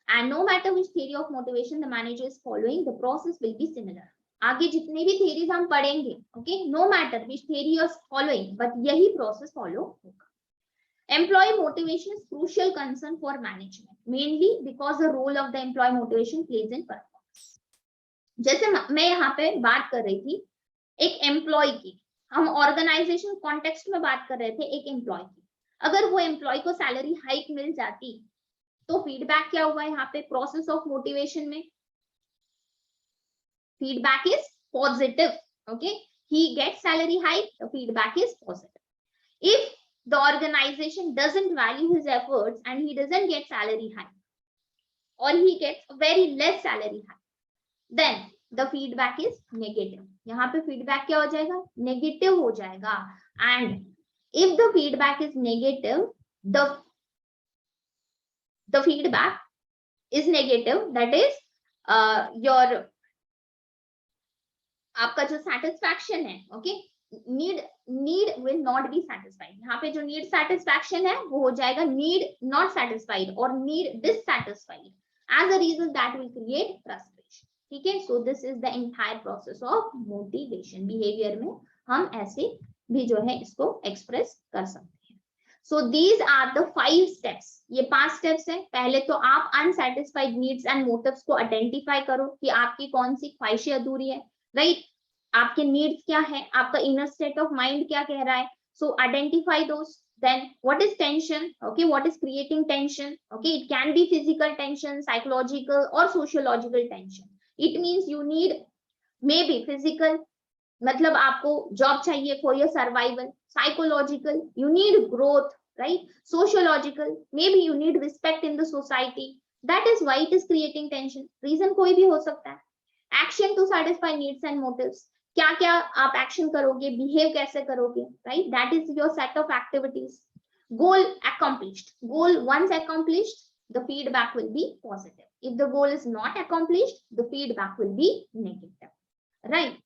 And no matter which theory of motivation the manager is following, the process will be similar. आगे जितने भी theories हम पढ़ेंगे, okay, no matter which theory you are following, but यही process follow होगा. Employee motivation is crucial concern for management, mainly because the role of the employee motivation plays in performance. जैसे मैं यहाँ पे बात कर रही थी एक एम्प्लॉय की, हम ऑर्गेनाइजेशन कॉन्टेक्स्ट में बात कर रहे थे एक एम्प्लॉय की. अगर वो एम्प्लॉय को सैलरी हाइक मिल जाती तो फीडबैक क्या हुआ यहाँ पे प्रोसेस ऑफ मोटिवेशन में? Feedback is positive. Okay, he gets salary hike, the feedback is positive. If the organization doesn't value his efforts and he doesn't get salary hike or he gets a very less salary hike, then the feedback is negative. यहाँ पे feedback क्या हो जाएगा? Negative हो जाएगा. And if the feedback is negative, the feedback is negative, that is your आपका जो satisfaction है, okay, need will not be satisfied. यहाँ पे जो need satisfaction है वो हो जाएगा need not satisfied or need dissatisfied. As a result, that will create frustration. ठीक है, so this is the entire process of motivation. Behavior में हम ऐसे भी जो है इसको express कर सकते हैं. So these are the 5 steps. ये 5 steps है. पहले तो आप unsatisfied needs and motives को identify करो कि आपकी कौन सी ख्वाहिशें अधूरी है, right? आपके नीड्स क्या है, आपका इनर स्टेट ऑफ माइंड क्या कह रहा है. So identify those. Then what is tension, okay, what is creating tension, okay, it can be physical tension, psychological और sociological tension. It means you need may be physical, मतलब आपको job चाहिए for your survival. Psychological, you need growth, right. Sociological, may B you need respect in the society. That is why it is creating tension. Reason कोई भी हो सकता है. Action to satisfy needs and motives, क्या क्या आप action करोगे, behave कैसे करोगे, right. That is your set of activities. Goal accomplished. Goal once accomplished, the feedback will be positive. If the goal is not accomplished, the feedback will be negative, right?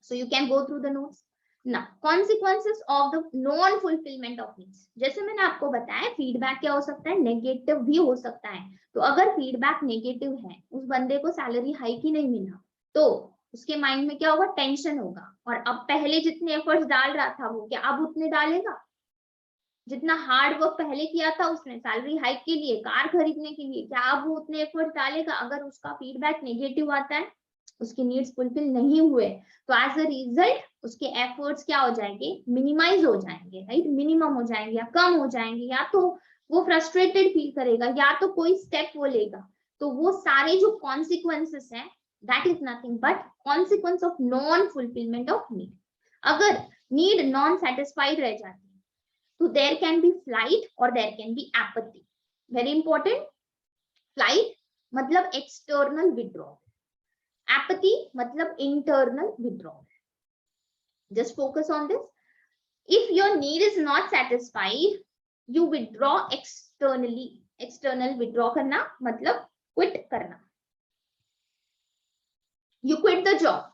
So you can go through the notes. Now, consequences of the non-fulfillment of needs. जैसे मैंने आपको बताया feedback क्या हो सकता है, negative भी हो सकता है. तो अगर फीडबैक नेगेटिव है, उस बंदे को सैलरी हाइक ही नहीं मिला, तो उसके माइंड में क्या होगा, टेंशन होगा. और अब पहले जितने एफर्ट्स डाल रहा था वो क्या अब उतने डालेगा? जितना हार्ड वर्क पहले किया था उसने सैलरी हाइक के लिए, कार खरीदने के लिए, क्या अब वो उतने एफर्ट्स डालेगा? अगर उसका फीडबैक नेगेटिव आता है, उसकी नीड्स फुलफिल नहीं हुए, तो एज अ रिजल्ट उसके एफर्ट्स क्या हो जाएंगे, मिनिमाइज हो जाएंगे, राइट, मिनिमम हो जाएंगे या कम हो जाएंगे, या तो वो फ्रस्ट्रेटेड फील करेगा या तो कोई स्टेप वो लेगा. तो वो सारे जो कॉन्सिक्वेंसेस हैं, that is nothing but consequence of non fulfilment of need. अगर नीड नॉन सेटिस्फाइड रह जाती है तो देयर कैन बी फ्लाइट और there can be apathy. Very important. Flight मतलब external withdrawal, apathy matlab internal withdrawal. Just focus on this. If your need is not satisfied, you withdraw externally. External withdraw karna matlab quit karna. You quit the job.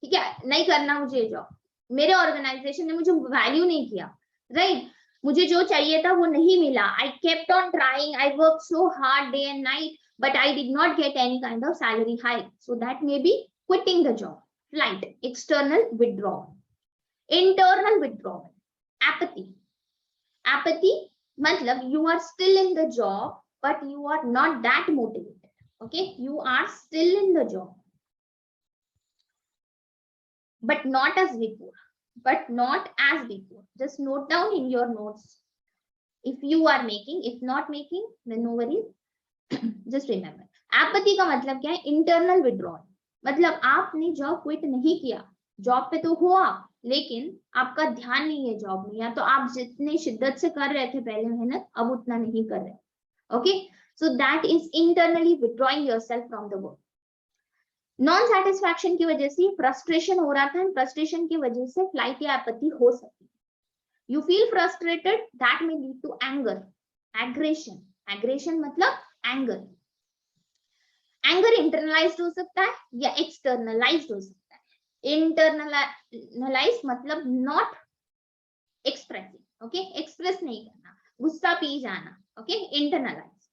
ठीक है, नहीं करना मुझे job, मेरे organisation ने मुझे value नहीं किया, राइट. मुझे जो चाहिए था वो नहीं मिला. I kept on trying, I worked so hard day and night, but I did not get any kind of salary hike. So that may be quitting the job. Flight, external withdrawal. Internal withdrawal, apathy. Apathy matlab you are still in the job, but you are not that motivated. Okay, you are still in the job, but not as before. But not as before. Just note down in your notes if you are making. If not making, then no worries. Just remember. Apathy का मतलब क्या है, internal withdrawal. मतलब आपने job quit नहीं किया, job पे तो हो आप, लेकिन आपका ध्यान नहीं है जॉब में, या तो आप जितने शिद्दत से कर रहे थे पहले मेहनत, अब उतना नहीं कर रहे. Okay, so that is internally withdrawing yourself from the work. Non satisfaction की वजह से फ्रस्ट्रेशन हो रहा था, फ्रस्ट्रेशन की वजह से फ्लाइट या एपैथी हो सकती है. You feel frustrated, that may lead to anger, aggression. Aggression मतलब एंगर. एंगर इंटरनलाइज्ड हो सकता है या एक्सटर्नलाइज्ड हो सकता है। इंटरनलाइज मतलब नॉट एक्सप्रेसिंग, ओके, एक्सप्रेस नहीं करना, गुस्सा पी जाना, ओके, इंटरनलाइज।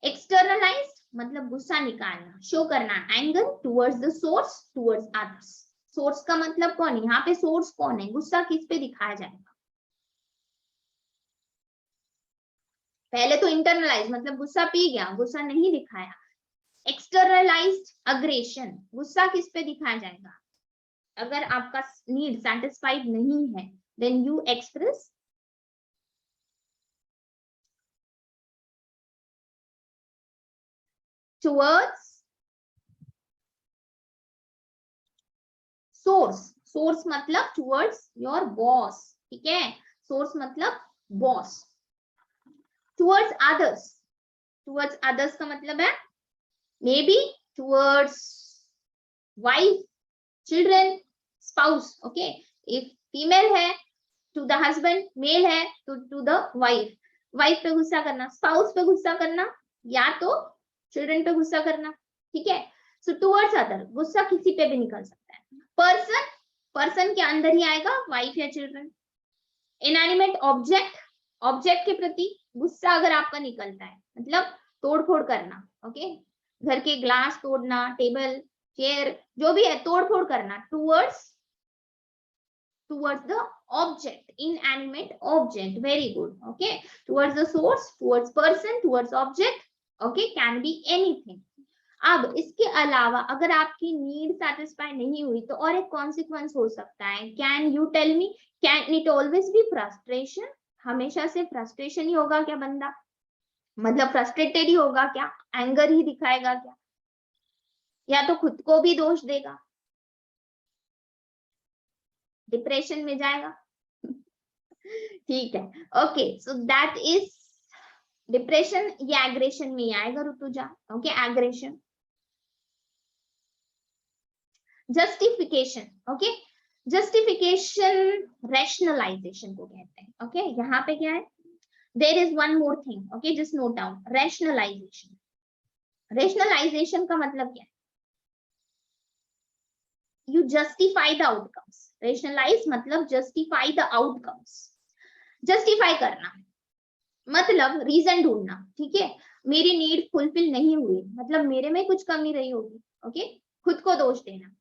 एक्सटर्नलाइज मतलब गुस्सा निकालना, शो करना anger towards the source, towards others. Source का मतलब कौन है यहाँ पे, सोर्स कौन है, गुस्सा किस पे दिखाया जाएगा। पहले तो इंटरनलाइज मतलब गुस्सा पी गया, गुस्सा नहीं दिखाया। एक्सटर्नलाइज्ड अग्रेशन, गुस्सा किस पे दिखाया जाएगा, अगर आपका नीड सेटिस्फाइड नहीं है then you express towards source. Source मतलब टुवर्ड्स योर बॉस, ठीक है, सोर्स मतलब boss. Towards others, towards others का मतलब है may be towards wife, children, spouse, okay, if female है टू द हस्बैंड, मेल है टू द वाइफ, वाइफ पे गुस्सा करना, स्पाउस पे गुस्सा करना, या तो चिल्ड्रन पे गुस्सा करना, ठीक है। सो टुवर्ड्स अदर, गुस्सा किसी पे भी निकल सकता है। पर्सन, पर्सन के अंदर ही आएगा वाइफ या चिल्ड्रन। इनएनिमेट ऑब्जेक्ट, ऑब्जेक्ट के प्रति गुस्सा अगर आपका निकलता है मतलब तोड़ फोड़ करना, ओके, घर के ग्लास तोड़ना, टेबल चेयर जो भी है तोड़ फोड़ करना, towards the object, inanimate object, very good, okay, towards the source, towards person, towards object, okay, can be anything। अब इसके अलावा अगर आपकी नीड सेटिस्फाई नहीं हुई तो और एक कॉन्सिक्वेंस हो सकता है, can you tell me, can it always be frustration, हमेशा से फ्रस्ट्रेशन ही होगा क्या बंदा, मतलब फ्रस्ट्रेटेड ही होगा क्या, एंगर ही दिखाएगा क्या, या तो खुद को भी दोष देगा, डिप्रेशन में जाएगा। ठीक है, okay, so that is depression, या एग्रेशन में आएगा Rutuja, okay, aggression. Justification, okay, justification rationalization को कहते हैं, ओके, यहाँ पे क्या है, there is one more thing, okay, just note down, rationalization. Rationalization का मतलब क्या है, you justify the outcomes, rationalize मतलब जस्टिफाई द आउटकम्स, जस्टिफाई करना मतलब रीजन ढूंढना, ठीक है, मेरी नीड फुलफिल नहीं हुई मतलब मेरे में कुछ कमी रही होगी, ओके, खुद को दोष देना।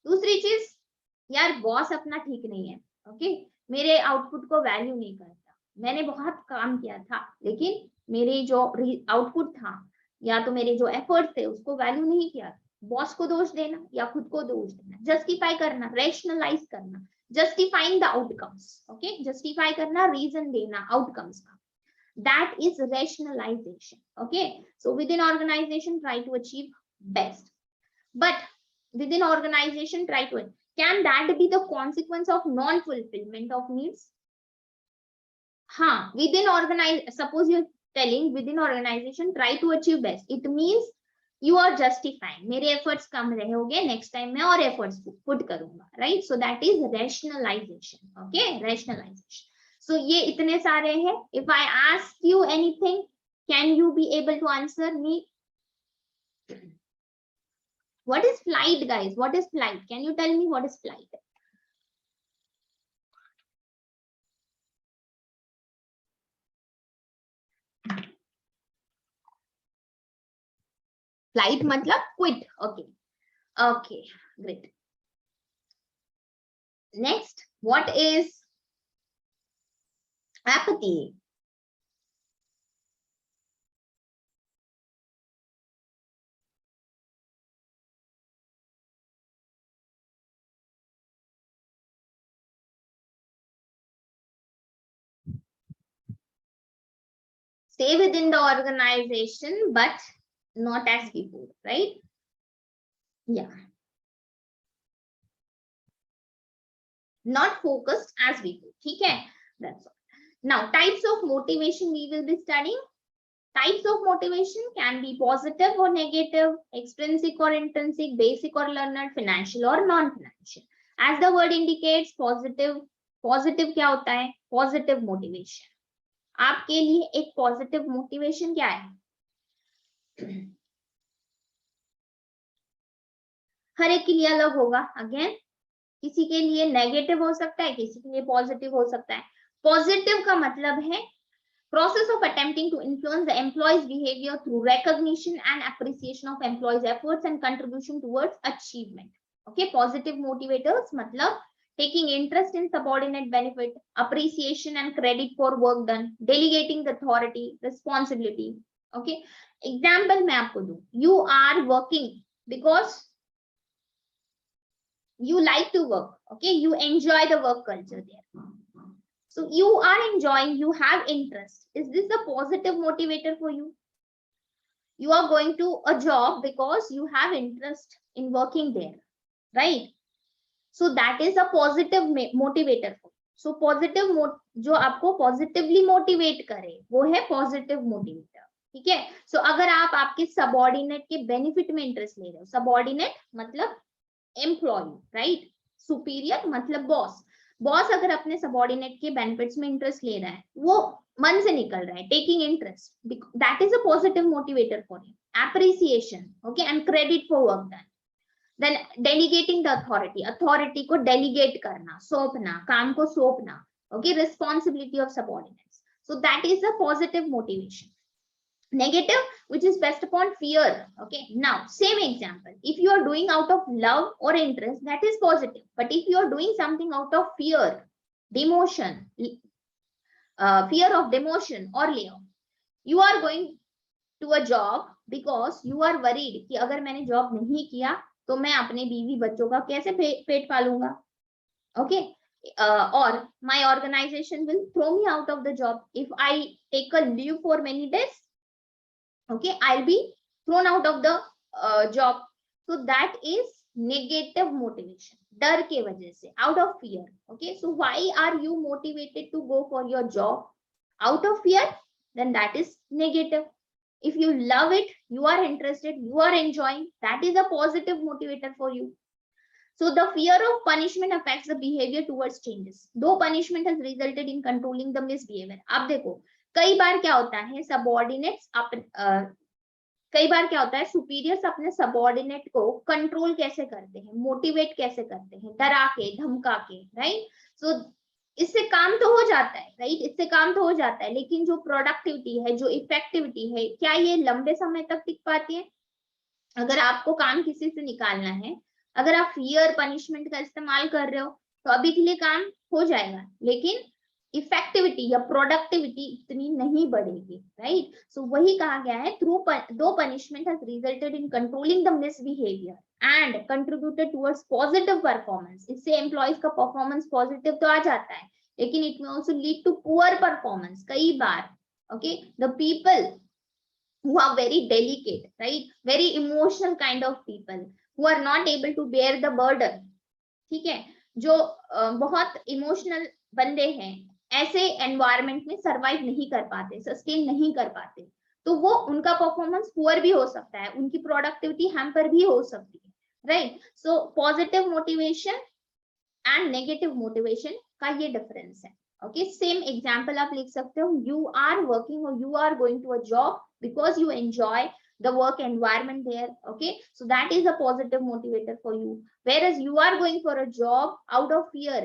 दूसरी चीज, यार बॉस अपना ठीक नहीं है, ओके, मेरे आउटपुट को वैल्यू नहीं करता, मैंने बहुत काम किया था लेकिन मेरे जो आउटपुट था या तो मेरे जो एफर्ट थे उसको वैल्यू नहीं किया, बॉस को दोष देना या खुद को दोष देना, जस्टिफाई करना, रैशनलाइज करना, justifying the outcomes, okay, justify करना, रीजन देना आउटकम्स का, that is rationalization, okay, so within organization try to achieve best, but within organization try to, can that be the consequence of non fulfillment of needs, ha, within suppose you're telling within organization try to achieve best, it means you are justifying मेरे efforts कम रहे होंगे, next time मैं और efforts put करूंगा, right, so that is rationalization, okay, rationalization। So ये इतने सारे हैं, if I ask you anything can you be able to answer me, what is flight guys, what is flight, can you tell me what is flight? Flight मतलब quit, okay, okay, great। Next, what is apathy? Stay within the organization but not as before, right? Yeah, not focused as before, ठीक है, that's all। Now types of motivation we will be studying। Types of motivation can be positive or negative, extrinsic or intrinsic, basic or learned, financial or non-financial। As the word indicates, positive, positive क्या होता है, positive motivation। आपके लिए एक positive motivation क्या है, हर एक के लिए अलग होगा। अगेन किसी के लिए नेगेटिव हो सकता है, किसी के लिए पॉजिटिव हो सकता है। पॉजिटिव का मतलब है process of attempting to influence the employee's behavior through recognition and appreciation of employees' efforts and contribution towards achievement. Okay, positive motivators matlab taking interest in subordinate benefit, appreciation and credit for work done, delegating the authority, responsibility. Okay, example मैं आपको दूं, you are working because you like to work. Okay, you enjoy the work culture there. So you are enjoying, you have interest. Is this a positive motivator for you? You are going to a job because you have interest in working there, right? So that is a positive motivator for you. So positive जो आपको positively motivate करे वो है positive motivator. ठीक है? So अगर आप आपके subordinate के benefit में interest ले रहे हो, subordinate मतलब employee, right? Superior मतलब boss. बॉस अगर अपने सबॉर्डिनेट के बेनिफिट्स में इंटरेस्ट ले रहा है, वो मन से निकल रहा है, taking interest, that is a positive motivator for him. Appreciation, okay, and credit for work done. Then delegating the authority, authority को डेलीगेट करना, सौंपना, काम को सौंपना. Okay, responsibility of subordinates. So that is a positive motivation. Negative, which is based upon fear. Okay, now same example, if you are doing out of love or interest, that is positive. But if you are doing something out of fear, demotion, fear of demotion or layoff, you are going to a job because you are worried कि अगर मैंने job नहीं किया तो मैं अपने बीवी बच्चों का कैसे पेट पालूंगा. Okay, or my organization will throw me out of the job if I take a leave for many days. Okay, I'll be thrown out of the job. So that is negative motivation, डर के वजह से, out of fear. Okay, so why are you motivated to go for your job? Out of fear? Then that is negative. If you love it, you are interested, you are enjoying, that is a positive motivator for you. So the fear of punishment affects the behavior towards changes. Though punishment has resulted in controlling the misbehavior. अब देखो कई बार क्या होता है, subordinates कई बार क्या होता है, सुपीरियर्स अपने सबॉर्डिनेट को कंट्रोल कैसे करते हैं, मोटिवेट कैसे करते हैं, डरा के, धमका के, राइट? सो इससे काम तो हो जाता है, राइट? इससे काम तो हो जाता है, लेकिन जो प्रोडक्टिविटी है, जो इफेक्टिविटी है, क्या ये लंबे समय तक टिक पाती है? अगर आपको काम किसी से निकालना है, अगर आप फियर पनिशमेंट का इस्तेमाल कर रहे हो तो अभी के लिए काम हो जाएगा, लेकिन इफेक्टिविटी या प्रोडक्टिविटी इतनी नहीं बढ़ेगी, राइट? सो वही कहा गया है, through though punishment has resulted in controlling the misbehaviour and contributed towards positive performance. इससे एम्प्लॉइज का परफॉर्मेंस पॉजिटिव तो आ जाता है, लेकिन it may also lead to poor performance कई बार. Okay, the people who are very delicate, right, very emotional kind of people who are not able to bear the burden. ठीक है, जो बहुत इमोशनल बंदे हैं, ऐसे एनवायरमेंट में सरवाइव नहीं कर पाते, सस्टेन नहीं कर पाते, तो वो उनका परफॉर्मेंस पुअर भी हो सकता है, उनकी प्रोडक्टिविटी हैम्पर भी हो सकती है, right? So positive motivation and negative motivation का ये डिफरेंस है. ओके, सेम एग्जांपल आप लिख सकते हो, यू आर वर्किंग और you are going to a job because you enjoy the work environment there. Okay, so that is a positive motivator for you, whereas you are going for a job out of fear.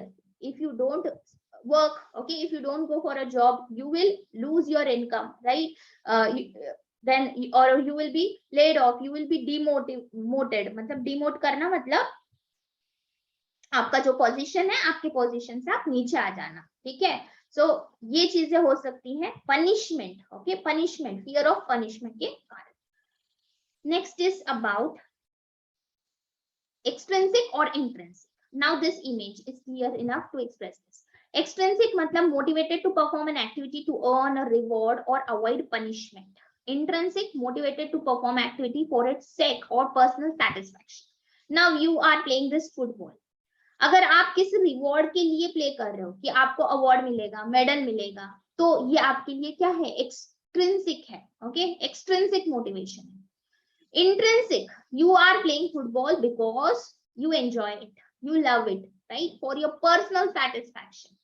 If you don't work, okay, if you don't go for a job, you will lose your income, right? Then or you will be laid off, you will be demoted. मतलब demote करना मतलब आपका जो position है, आपके position से आप नीचे आ जाना. ठीक है, सो ये चीजें हो सकती हैं punishment. Okay, punishment, fear of punishment के कारण. नेक्स्ट इज अबाउट एक्सट्रिंसिक और intrinsic. Now this image is clear enough to express this. Extrinsic मतलब motivated to perform an activity to earn a reward और avoid punishment. Intrinsic, motivated to perform activity for its sake और personal satisfaction. Now you are playing this football. अगर आप किस reward के लिए play कर रहे हो कि आपको अवार्ड मिलेगा, मेडल मिलेगा, तो ये आपके लिए क्या है, एक्सट्रिंसिक है. ओके, एक्सट्रिंसिक मोटिवेशन है. Intrinsic, you are playing football because you enjoy it, you love it, right, for your personal satisfaction.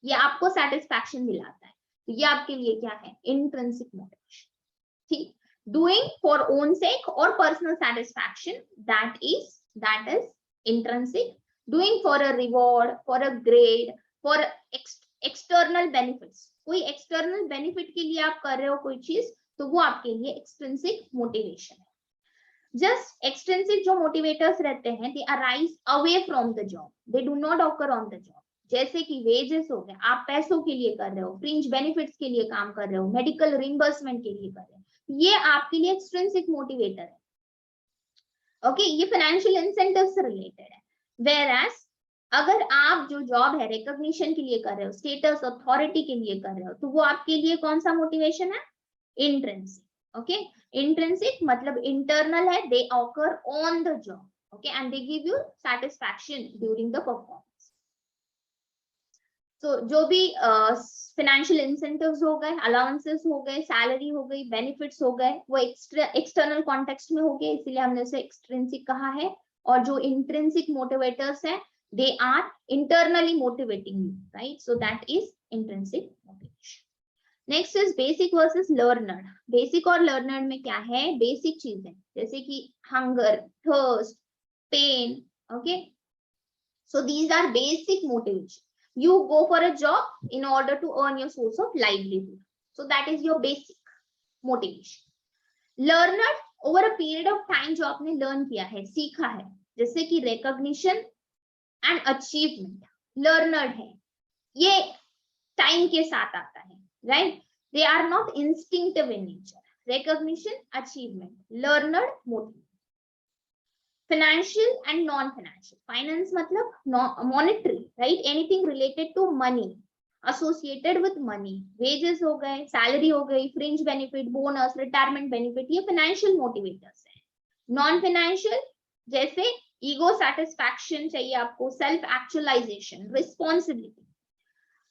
ये आपको सेटिस्फैक्शन दिलाता है, तो ये आपके लिए क्या है, इंट्रिंसिक मोटिवेशन. ठीक, डूइंग फॉर ओन सेक और personal satisfaction, that is that is intrinsic. Doing for a reward, for a grade, for external benefits. कोई external benefit के लिए आप कर रहे हो कोई चीज, तो वो आपके लिए extrinsic motivation है. Just extrinsic जो motivators रहते हैं, they arise away from the job. They do not occur on the job. जैसे कि वेजेस हो गए, आप पैसों के लिए कर रहे हो, फ्रिंज बेनिफिट्स के लिए काम कर रहे हो, मेडिकल रिम्बर्समेंट के लिए कर रहे हो, ये आपके लिए एक्सट्रिंसिक मोटिवेटर है. ओके, ये फाइनेंशियल इंसेंटिव से रिलेटेड है. वेयरएज अगर आप जो जॉब है रिकॉग्निशन के लिए कर रहे हो, स्टेटस अथॉरिटी के लिए कर रहे हो, तो वो आपके लिए कौन सा मोटिवेशन है? इंट्रिंसिक. ओके, इंट्रिंसिक मतलब इंटरनल है, they occur on the job. Okay, and they give you satisfaction during the performance. तो जो भी फाइनेंशियल इंसेंटिव्स हो गए, अलाउंसेस हो गए, सैलरी हो गई, बेनिफिट्स हो गए, वो एक्सटर्नल कॉन्टेक्स्ट में हो गए, इसीलिए हमने उसे एक्सट्रिंसिक कहा है. और जो इंट्रिंसिक मोटिवेटर्स हैं, they are internally motivating you, right? So that is intrinsic motivation. Next is basic versus learned. Basic और लर्नर्ड में क्या है? बेसिक चीजें जैसे कि hunger, thirst, pain. Okay, so these are basic motivation. You go for a job in order to earn your source of livelihood. So that is your basic motivation. Learner over a period of time जो आपने learn किया है, सीखा है, जैसे कि recognition and achievement, learned है, ये time के साथ आता है, right? They are not instinctive in nature. Recognition, achievement, learned, motivation. Financial and non-financial. Finance मतलब monetary, right? Anything related to money, associated with money. Wages हो गए, salary हो गई, fringe benefit, bonus, retirement benefit, ये financial motivators हैं. Non-financial जैसे ego satisfaction चाहिए आपको, self actualization, responsibility.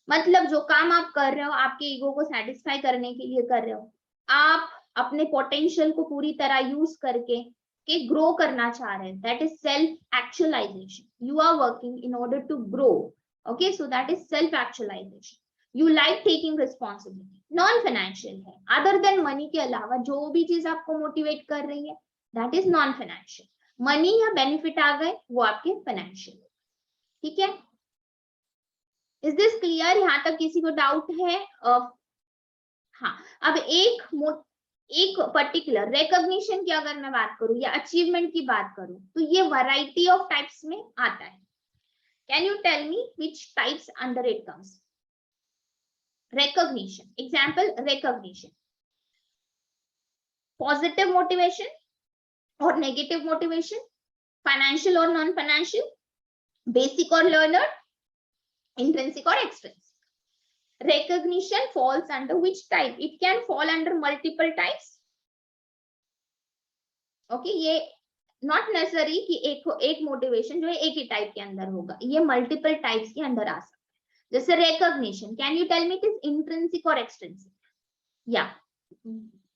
मतलब जो काम आप कर रहे हो आपके ईगो को सेटिस्फाई करने के लिए कर रहे हो, आप अपने पोटेंशियल को पूरी तरह यूज करके के ग्रो करना चाह रहे हैं, that is self actualization. You are working in order to grow. Okay, so that is self actualization. You like taking responsibility. Non financial है, अदर देन मनी के अलावा जो भी चीज आपको मोटिवेट कर रही है, that is non financial. Money या बेनिफिट आ गए, वो आपके फाइनेंशियल. ठीक है, इज दिस क्लियर? यहां तक किसी को डाउट है? हाँ, अब एक पर्टिकुलर रिकॉग्निशन की अगर मैं बात करूं या अचीवमेंट की बात करूं, तो ये वैरायटी ऑफ टाइप्स में आता है. Can you tell me which types under it comes? Recognition, example recognition, positive motivation और नेगेटिव मोटिवेशन, फाइनेंशियल और नॉन फाइनेंशियल, बेसिक और लर्नर, इंट्रिंसिक और extrinsic. Recognition falls under which type? It can fall under multiple types. Okay, ये not necessary कि एक motivation जो है एक ही टाइप के अंदर होगा, ये मल्टीपल टाइप्स के अंदर आ सकता है. जैसे recognition, can you tell me it is intrinsic or extrinsic? Yeah,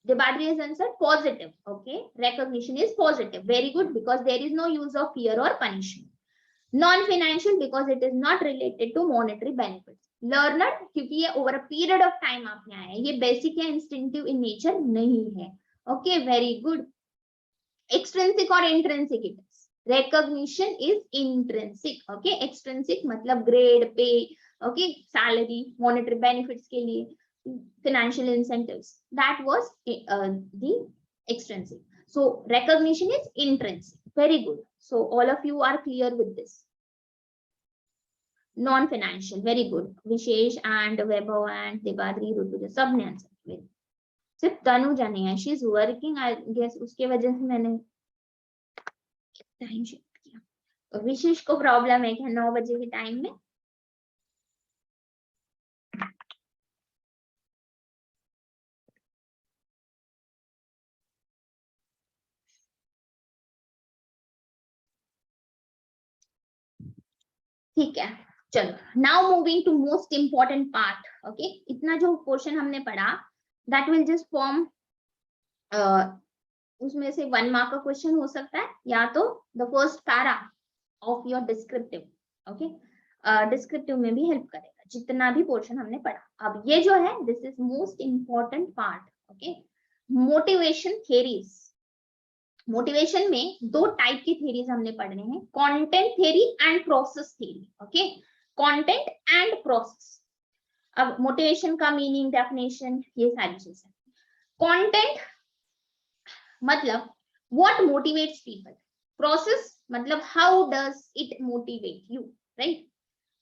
Debadri has answered positive. Okay, recognition is positive. Very good, because there is no use of fear or punishment. Non-financial because it is not related to monetary benefits. Learner क्योंकि ये over a period of time आपने आया है, ये basic या instinctive इन nature नहीं है. Okay, very good. Extrinsic और intrinsic, it is recognition is intrinsic. Okay, extrinsic मतलब grade, pay, okay, salary, monetary benefits के लिए, financial incentives, that was the extrinsic. So recognition is intrinsic. Very good. So all of you are clear with this. Non financial, very good. Vishesh and Vaibhav and Debadri, Rutuja, सबने answer किया. सिर्फ तनुजा नहीं है, she is working, I guess उसके वजह से मैंने time shift किया. तो विशेष को प्रॉब्लम है कि 9 बजे के टाइम में. ठीक है, चलो. Now moving to most important part. Okay, इतना जो पोर्शन हमने पढ़ा, दैट विल जस्ट फॉर्म, उसमें से 1 मार्क का क्वेश्चन हो सकता है, या तो the first para of your descriptive. Okay, descriptive में भी हेल्प करेगा जितना भी पोर्शन हमने पढ़ा. अब ये जो है, this is most important part. Okay, motivation theories. Motivation में दो टाइप की थ्योरीज हमने पढ़ने हैं, content theory and process theory. Okay, content and process. अब मोटिवेशन का मीनिंग, डेफिनेशन, ये सारी चीजें। कंटेंट मतलब व्हाट मोटिवेट्स पीपल, प्रोसेस मतलब how does it motivate you, right.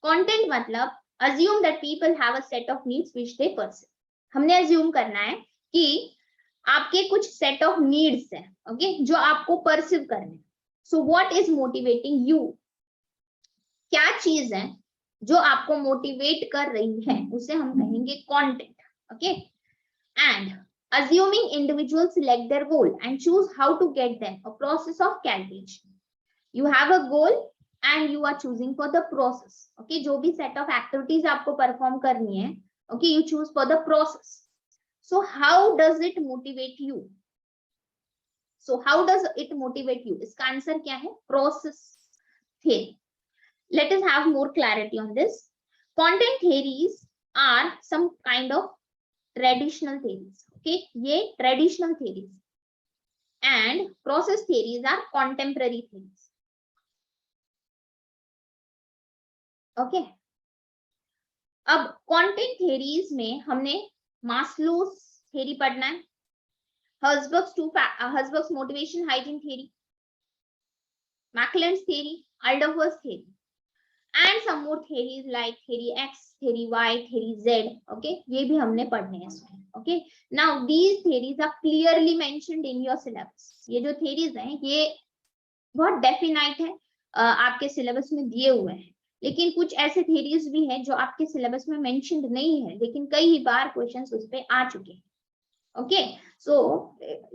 Content मतलब assume that people have a set of needs which they pursue। हमने assume करना है कि आपके कुछ set of needs है, ओके, जो आपको परसीव करने। so what is motivating you, क्या चीज है जो आपको मोटिवेट कर रही है, उसे हम कहेंगे content. Okay, and assuming individuals select their goal and choose how to get them, a process of calculation। you have a goal and you are choosing for the process। okay, जो भी set of activities आपको perform करनी है, okay, you choose for the process। so how does it motivate you, so how does it motivate you, इसका answer क्या है, process theory। let us have more clarity on this। content theories are some kind of traditional theories। okay, ये traditional theories and process theories are contemporary theories। Okay, अब content theories में हमने Maslow's theory पढ़ना है, Herzberg's motivation hygiene theory, McClelland's theory, Alderfer theory, and some more theories like theory X, theory Y, theory Z. Okay, ये भी हमने पढ़ने हैं इसमें। Okay, now these theories are clearly mentioned in your syllabus. ये जो थ्योरीज हैं ये बहुत डेफिनाइट है, आपके सिलेबस में दिए हुए हैं। लेकिन कुछ ऐसे थ्योरीज भी हैं जो आपके सिलेबस में मेंशन्ड नहीं है, लेकिन कई बार क्वेश्चंस उस पे आ चुके हैं। Okay, so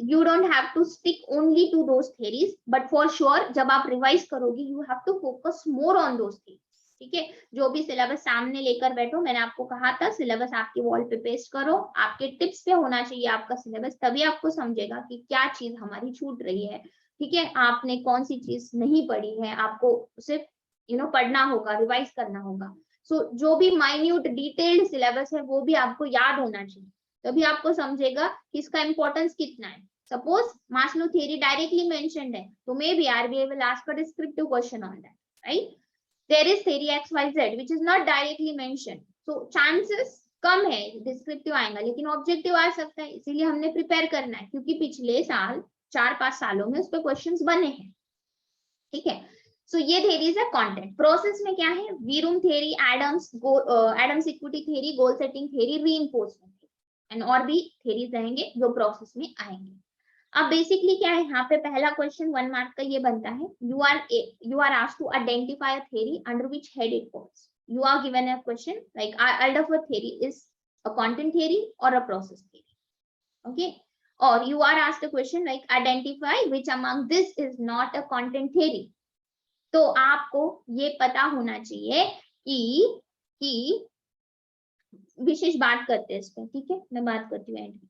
you don't have to stick only to those theories, but for sure जब आप रिवाइज करोगे you have to focus more on those theories. ठीक है, जो भी सिलेबस सामने लेकर बैठो, मैंने आपको कहा था सिलेबस आपके वॉल पे पेस्ट करो, आपके टिप्स पे होना चाहिए आपका सिलेबस, तभी आपको समझेगा कि क्या चीज हमारी छूट रही है। ठीक है, आपने कौन सी चीज नहीं पढ़ी है, आपको सिर्फ पढ़ना होगा, रिवाइज करना होगा। सो जो भी माइन्यूट डिटेल्ड सिलेबस है वो भी आपको याद होना चाहिए, तभी आपको समझेगा कि इसका इंपॉर्टेंस कितना है। Suppose Maslow theory directly mentioned है, तो मे be RBI will ask a descriptive question on that, right. There is theory XYZ which is not directly mentioned, so chances कम है डिस्क्रिप्टिव आएगा, लेकिन ऑब्जेक्टिव आ सकता है। इसीलिए हमने प्रिपेयर करना है, क्योंकि पिछले साल 4-5 सालों में उस पर क्वेश्चंस बने हैं। ठीक है, सो ये थ्योरीज है कंटेंट। प्रोसेस में क्या है, Vroom theory, Adams equity theory, goal setting theory, reinforcement and और भी थ्योरीज रहेंगे जो प्रोसेस में आएंगे। अब बेसिकली क्या है, यहाँ पे पहला क्वेश्चन 1 मार्क का ये बनता है, you are asked to identify a theory under which head it falls। you are given a question like Alderfer theory is a content theory or a process theory। okay, or you are asked a question like identify which among this is not a content theory। तो आपको ये पता होना चाहिए कि विशेष बात करते हैं इस पर। ठीक है, मैं बात करती हूँ एंड में।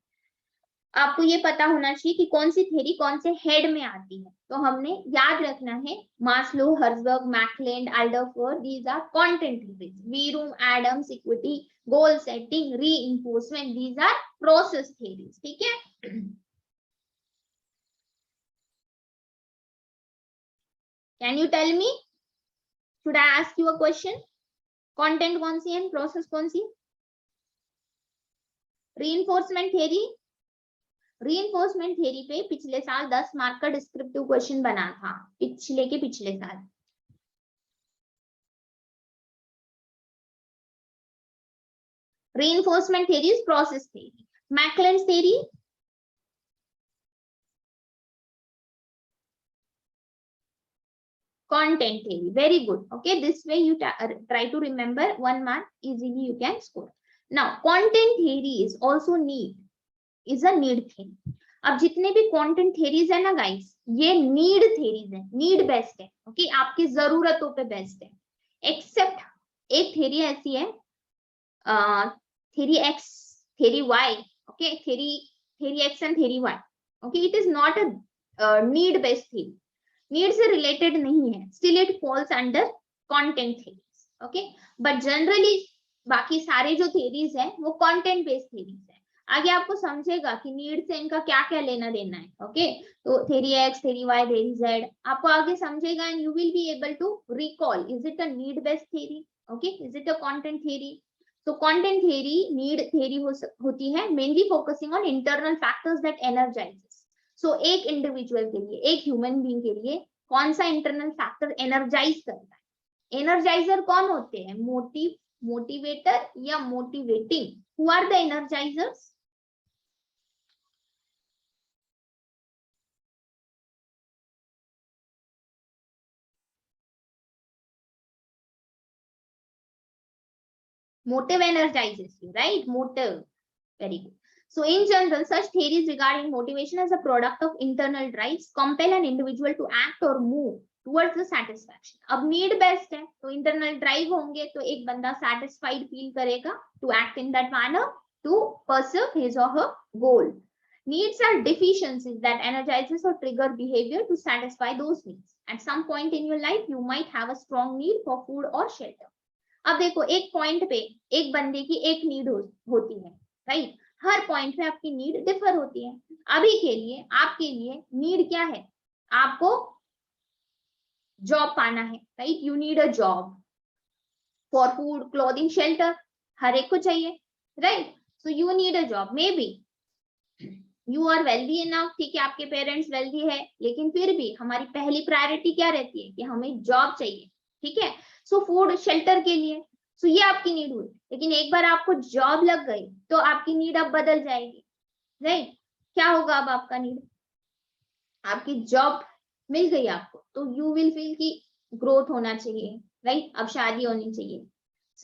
आपको ये पता होना चाहिए कि कौन सी थ्योरी कौन से हेड में आती है। तो हमने याद रखना है Maslow, Herzberg, McClelland, Alderfer, these are content theories. Vroom, Adams equity, goal setting, reinforcement, these are process theories. ठीक है, can you tell me, should I ask you a question, content कौन सी है, प्रोसेस कौन सी? रीइंफोर्समेंट थ्योरी, रीइंफोर्समेंट थ्योरी पे पिछले साल 10 मार्क का डिस्क्रिप्टिव क्वेश्चन बना था, पिछले साल। Reinforcement theory is process theory. McClelland's theory, content theory, very good। okay, this way you try to remember 1 mark, easily you can score। now content theory is also is a need theory। अब जितने भी content theories है ना guys, ये need theories है, need based है। Okay, आपकी जरूरतों पे बेस्ड है। एक्सेप्ट एक थ्योरी ऐसी है, theory X, theory Y. Okay, theory X and theory Y. Okay, it is not a need based theory, need से रिलेटेड नहीं है, still it falls under content theories. Okay, but generally बाकी सारे जो theories है वो कंटेंट बेस्ड थ्योरीज है। आगे आपको समझेगा कि नीड से इनका क्या क्या लेना देना है। ओके, तो theory X, theory Y, theory Z आपको आगे समझेगा and you will be able to recall is it a need based theory, okay, is it a content theory. तो कंटेंट थ्योरी नीड थ्योरी होती है, mainly focusing on internal factors that energises. So एक individual के लिए, एक human being के लिए कौन सा इंटरनल फैक्टर एनर्जाइज करता है। एनर्जाइजर कौन होते हैं, मोटिवेटर या motivating, who are the energizers. Motive energizes you, right? Motive. Very good. So in general, such theories regarding motivation as a product of internal drives compel an individual to act or move towards the satisfaction. अब need based है तो internal drive होंगे तो एक बंदा satisfied feel करेगा to act in that manner to pursue his or her goal. Needs are deficiencies that energizes or trigger behavior to satisfy those needs. At some point in your life, you might have a strong need for food or shelter. अब देखो एक point पे एक बंदे की एक need होती है, राइट। हर पॉइंट पे आपकी नीड डिफर होती है। अभी के लिए आपके लिए नीड क्या है, आपको जॉब पाना है, right. You need a job for food, clothing, shelter, हर एक को चाहिए, right. So you need a job, may B you are wealthy enough, ठीक है, आपके पेरेंट्स वेल्दी है, लेकिन फिर भी हमारी पहली प्रायोरिटी क्या रहती है कि हमें जॉब चाहिए, ठीक है। सो फूड शेल्टर के लिए, सो ये आपकी नीड हुई। लेकिन एक बार आपको जॉब लग गई तो आपकी नीड अब बदल जाएगी, राइट। क्या होगा अब आपका नीड, आपकी जॉब मिल गई आपको तो यू विल फील कि ग्रोथ होना चाहिए, राइट, अब शादी होनी चाहिए।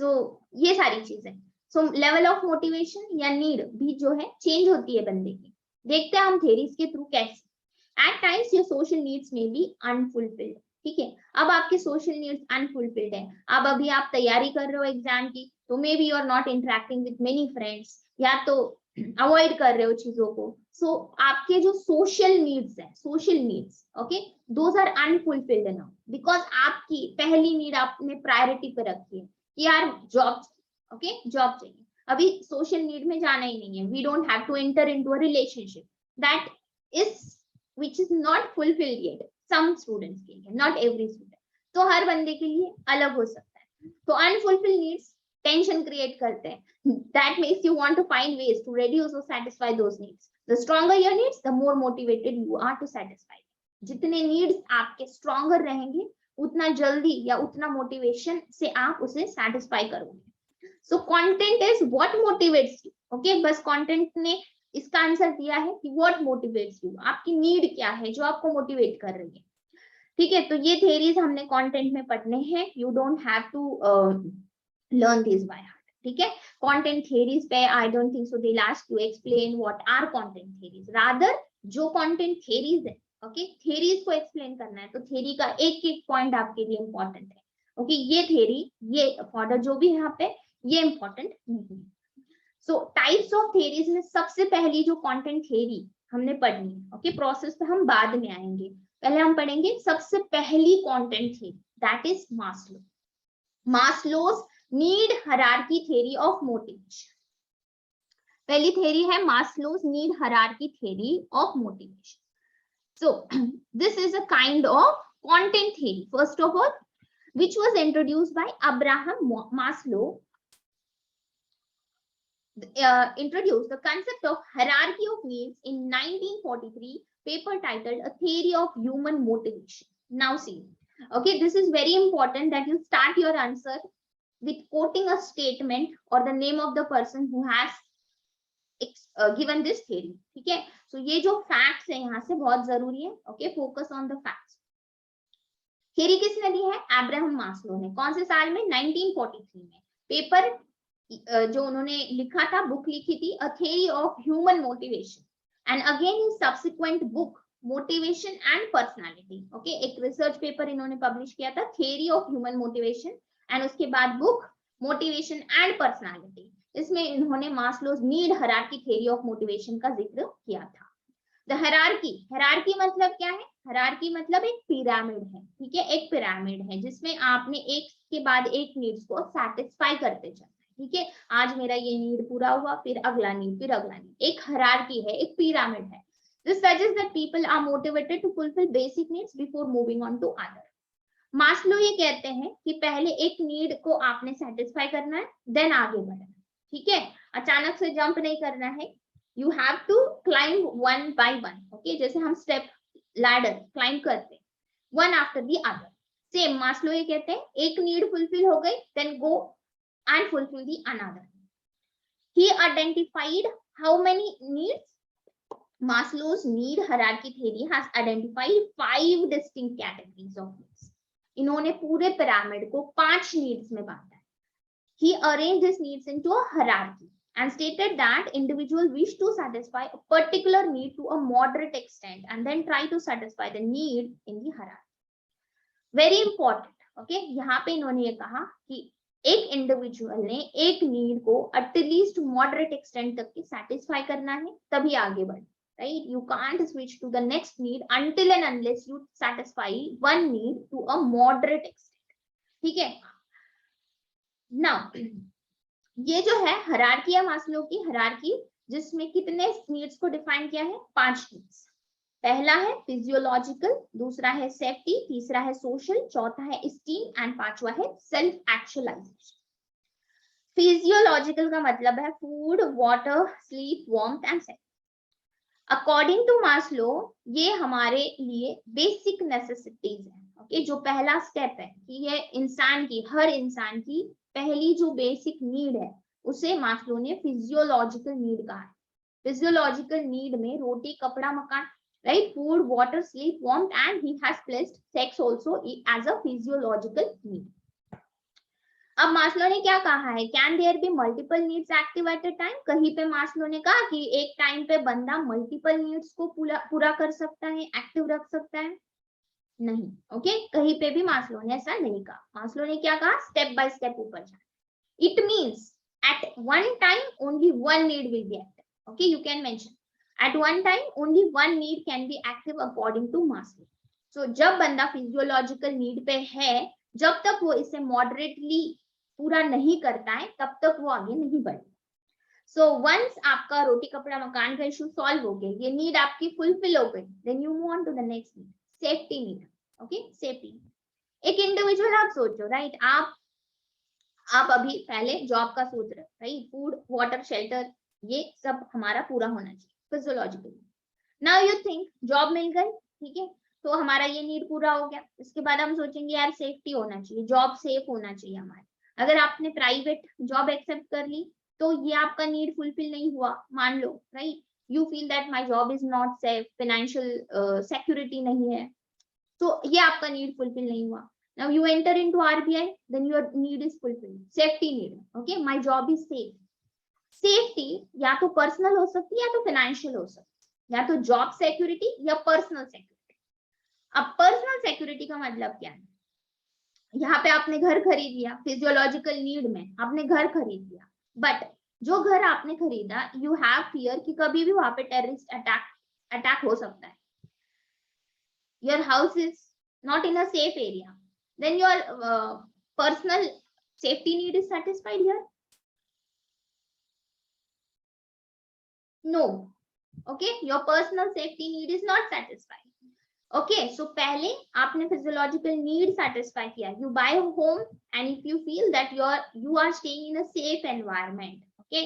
सो ये सारी चीजें, सो लेवल ऑफ मोटिवेशन या नीड भी जो है चेंज होती है बंदे की। देखते हैं हम थ्योरीज के थ्रू कैसे। At times your social needs में बी अनफुलफिल्ड, ठीक है। अब आपके सोशल नीड्स अनफुलफिल्ड है, अब अभी आप तैयारी कर रहे हो एग्जाम की तो may be you are not interacting with many friends, या तो अवॉइड कर रहे हो चीजों को। सो आपके जो सोशल नीड्स है, social needs, okay, those are unfulfilled now because आपकी पहली नीड आपने प्रायोरिटी पे रखी है कि यार जॉब, ओके, जॉब चाहिए। अभी सोशल नीड में जाना ही नहीं है, we don't have to enter into a relationship that is which is not fulfilled yet. Some students के लिए, नॉट एवरी स्टूडेंट, तो हर बंदे के लिए अलग हो सकता है। तो अनफुलफिल्ड नीड्स टेंशन क्रिएट करते हैं, that makes you want to find ways to reduce or satisfy those needs. The stronger your needs, the more motivated you are to satisfy them. जितने needs आपके stronger रहेंगे उतना जल्दी या उतना motivation से आप उसे satisfy करोगे। So content is what motivates you, okay, बस content ने इसका आंसर दिया है कि what motivates you, आपकी need क्या है जो आपको motivate कर रही है, ठीक है। तो ये theories हमने content में पढ़ने हैं, you don't have to learn these by heart, ठीक है। कंटेंट थ्योरीज पे I don't think so they last to explain what are content theories, rather जो कंटेंट थ्योरीज है, ओके, थ्योरीज को एक्सप्लेन करना है तो थ्योरी का एक एक पॉइंट आपके लिए इंपॉर्टेंट है, ओके। ये थ्योरी, ये फॉर्डर जो भी यहाँ पे, ये इंपॉर्टेंट नहीं है। सो टाइप्स ऑफ थ्योरीज में सबसे पहली जो कंटेंट थ्योरी हमने पढ़नी है, ओके, प्रोसेस पे हम बाद में आएंगे, पहले हम पढ़ेंगे सबसे पहली content theory, that is Maslow, Maslow's need hierarchy theory of motivation. पहली थ्योरी है Maslow's need hierarchy theory of motivation. So this is a kind of content theory, first of all, which was introduced by Abraham Maslow, introduced the concept of hierarchy of needs in 1943 paper titled A Theory of Human Motivation. Now see, okay, this is very important that you start your answer with quoting a statement or the name of the person who has given this theory, ठीक है। सो ये जो facts है यहाँ से बहुत जरूरी है, okay, focus on the facts. Theory किसने दी है, अब्राहम मास्लो ने, कौन से साल में, 1943 में। पेपर जो उन्होंने लिखा था, बुक लिखी थी, a theory of human motivation, and again in subsequent book motivation and personality, okay, एक रिसर्च पेपर इन्होंने पब्लिश किया था, theory of human motivation, and उसके बाद बुक मोटिवेशन एंड पर्सनालिटी, इसमें इन्होंने Maslow's need hierarchy theory of motivation का जिक्र किया था। द हायरार्की, हायरार्की मतलब क्या है, हायरार्की मतलब एक पिरामिड है, ठीक है, एक पिरामिड है जिसमें आपने एक के बाद एक नीड्स को सेटिस्फाई करते जाना है, ठीक है, आज मेरा ये नीड पूरा हुआ, फिर अगला नीड, फिर अगला नीड, एक हायरार्की है, एक पिरामिड है. This suggest that people are motivated to fulfill basic needs before moving on to other. Maslow ये कहते हैं कि पहले एक नीड को आपने सेटिस्फाई करना है, देन आगे बढ़ना है. ठीक है, अचानक से जंप नहीं करना है. You have to climb one by one. Okay, जैसे हम स्टेप लैडर क्लाइंब करते हैं, one after the other. Same Maslow ये कहते हैं एक नीड फुलफिल हो गई, then go and fulfill the another. He identified how many needs. Maslow's need hierarchy theory has identified 5 distinct categories of needs. इन्होंने पूरे पिरामिड को 5 needs में बांटा है. He arranged his needs into a hierarchy and stated that individual wish to satisfy a particular need to a moderate extent and then try to satisfy the need in the hierarchy. Very important. Okay, यहाँ पे इन्होंने ये कहा कि एक individual ने एक need को एटलीस्ट मॉडरेट एक्सटेंट तक की सेटिस्फाई करना है, तभी आगे बढ़े. Right, you can't switch to the next need until and unless you satisfy one need to a moderate extent. ठीक है, नाउ ये जो है हायरार्की है मास्लो की, हायरार्की जिसमें कितने नीड्स को डिफाइन किया है, 5 नीड्स. पहला है फिजियोलॉजिकल, दूसरा है सेफ्टी, तीसरा है सोशल, चौथा है स्टीम एंड पांचवा है सेल्फ एक्चुअलाइजेशन. फिजियोलॉजिकल का मतलब है food, water, sleep, warmth and sex. According to Maslow ये हमारे लिए बेसिक नेसेसिटीज है. ओके, जो पहला स्टेप है कि ये इंसान की, हर इंसान की पहली जो बेसिक नीड है उसे मास्लो ने फिजियोलॉजिकल नीड कहा है. फिजियोलॉजिकल नीड में रोटी, कपड़ा, मकान, right, food, water, sleep, warmth, and he has placed sex also as a physiological need. अब मास्लो ने क्या कहा है, can there be multiple needs active at a time. कहीं पे मास्लो ने कहा कि एक टाइम पे बंदा मल्टीपल नीड्स को पूरा कर सकता है, एक्टिव रख सकता है, नहीं. ओके, कहीं पे भी मास्लो ने ऐसा नहीं कहा. मास्लो ने क्या कहा, स्टेप बाय स्टेप ऊपर जाना. It means at one time only one need will be active. Okay, you can mention at one time only one need can be active according to Maslow. So जब बंदा physiological need पे है, जब तक वो इसे मॉडरेटली पूरा नहीं करता है तब तक वो आगे नहीं बढ़े. सो वंस आपका रोटी, कपड़ा, मकान का इशू सॉल्व हो गया, ये नीड आपकी फुलफिल हो गई, then you move on to the next need, safety need. Okay, safety. एक इंडिविजुअल आप सोचो, राइट, आप अभी पहले जॉब का सोच रहे, राइट, फूड, वाटर, शेल्टर, ये सब हमारा पूरा होना चाहिए physiologically. Now you think job मिल गई, ठीक है, तो हमारा ये नीड पूरा हो गया. इसके बाद हम सोचेंगे यार सेफ्टी होना चाहिए, जॉब सेफ होना चाहिए हमारी. अगर आपने प्राइवेट जॉब एक्सेप्ट कर ली तो ये आपका नीड फुलफिल नहीं हुआ, मान लो, right. You feel that my job is not safe, financial security नहीं है, तो ये आपका नीड फुलफिल नहीं हुआ. Now you enter into RBI, then your need is fulfilled, safety need. Okay, my job is safe. Safety या तो personal हो सकती है या तो फाइनेंशियल हो सकती है, या तो जॉब सिक्योरिटी या पर्सनल सिक्योरिटी. अब पर्सनल सिक्योरिटी का मतलब क्या है, यहाँ पे आपने घर खरीद लिया, फिजियोलॉजिकल नीड में आपने घर खरीद लिया, बट जो घर आपने खरीदा, यू हैव फियर कि कभी भी वहां पे टेररिस्ट अटैक हो सकता है. Your house is not in a safe area, then your personal safety need is satisfied here. No. Okay, your personal safety need is not satisfied. Okay, so पहले आपने physiological need satisfy किया. You buy a home and if you feel that you are staying in a safe environment, okay,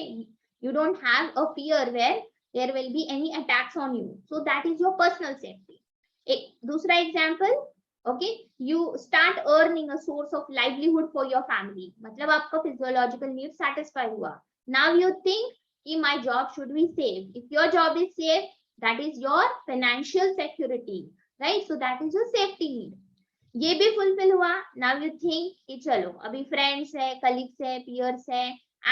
you don't have a fear where there will be any attacks on you. So that is your personal safety. एक दूसरा example, okay, you start earning a source of livelihood for your family. मतलब आपका physiological need satisfy हुआ. Now you think my job should be safe. If your job is safe, that is your financial security, right? So that is your safety need. ये भी fulfill हुआ. Now you think कि चलो अभी friends है, colleagues है, peers है,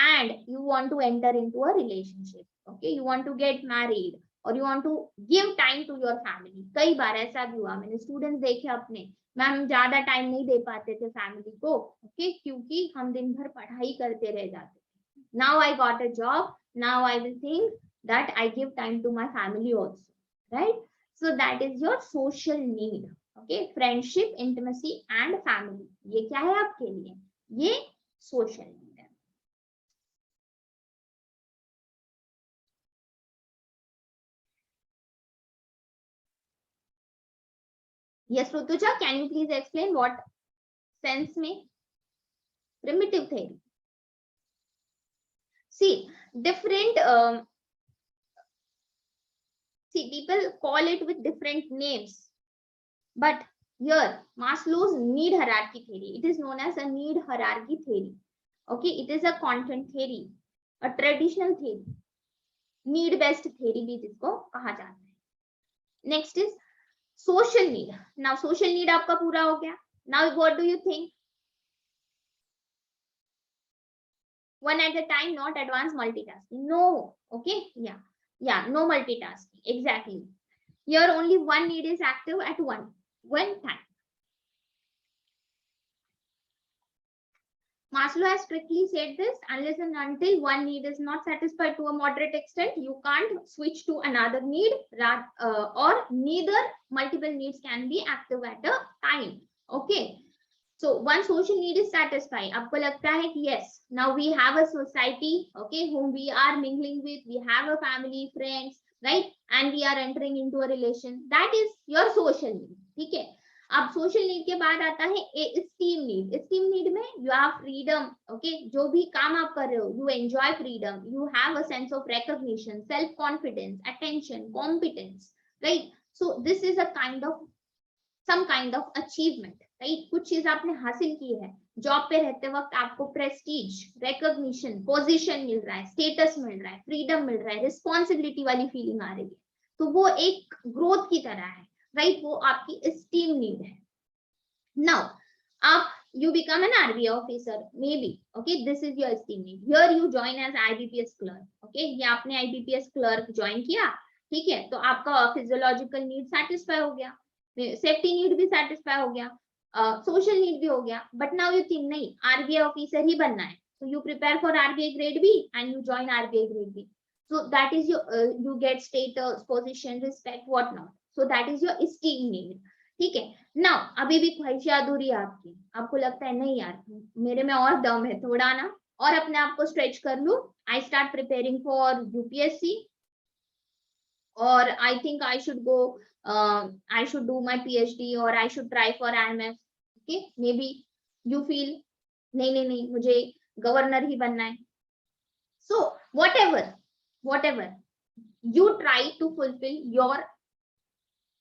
and you want to enter into a relationship. Okay, you want to get married or you want to give time to your family. कई बार ऐसा भी हुआ, मैंने students देखे अपने, मैम ज्यादा टाइम नहीं दे पाते थे फैमिली को, okay, क्योंकि हम दिन भर पढ़ाई करते रह जाते. Now I got a job. Now I will think that I give time to my family also, right? So that is your social need. Okay, friendship, intimacy and family. ये क्या है आपके लिए? ये social need है. Yes, Rutuja, can you please explain what sense में? Primitive theory. See, different people call it with different names, but here Maslow's need hierarchy theory, it is known as a need hierarchy theory. Okay, it is a content theory, a traditional theory, need based theory भी जिसको कहा जाता है. Next is social need. Now social need आपका पूरा हो गया. Now what do you think? One at a time, not advanced multitasking. No. Okay, yeah, no multitasking. Exactly. Here only one need is active at one time. Maslow has strictly said this, unless and until one need is not satisfied to a moderate extent, you can't switch to another need, or neither multiple needs can be active at a time. Okay. So one social need is satisfied. आपको लगता है कि yes, now we have a society, okay, whom we are mingling with, we have a family, friends, right, and we are entering into a relation. That is your social need. ठीक है. अब social need के बाद आता है esteem need. Esteem need में you have freedom. Okay, जो भी काम आप कर रहे हो, you enjoy freedom, you have a sense of recognition, self confidence, attention, competence, right. So this is a kind of some kind of achievement, right. कुछ चीज आपने हासिल की है. जॉब पे रहते वक्त आपको प्रेस्टीज, रिकॉग्निशन, पोजीशन मिल रहा है, स्टेटस मिल रहा है, फ्रीडम मिल रहा है, रिस्पॉन्सिबिलिटी वाली फीलिंग आ रही है, तो वो एक ग्रोथ की तरह है, राइट. वो आपकी एस्टीम नीड है. नाउ आप you become an RBI officer maybe, okay, this is your esteem need. Here you join as IBPS clerk. okay, ये आपने IBPS clerk join किया, ठीक है, तो आपका फिजियोलॉजिकल नीड सेटिस्फाई हो गया, सेफ्टी नीड भी सेटिस्फाई हो गया, सोशल नीड भी हो गया. बट नाउ यू थिंक नहीं, RBI ऑफिसर ही बनना है, so you prepare for RBI grade B and you join RBI grade B. So that is your you get status, position, respect, what not. So that is your esteem need. ठीक है. Now अभी भी ख्वाहिशें अधूरी है आपकी, आपको लगता है नहीं यार मेरे में और दम है, थोड़ा ना और अपने आप को स्ट्रेच कर लूं. I start preparing for UPSC, और I think I should go, I should do my PhD, और I should try for IMF. Okay, may B you feel नहीं मुझे गवर्नर ही बनना है. सो whatever you try to fulfill your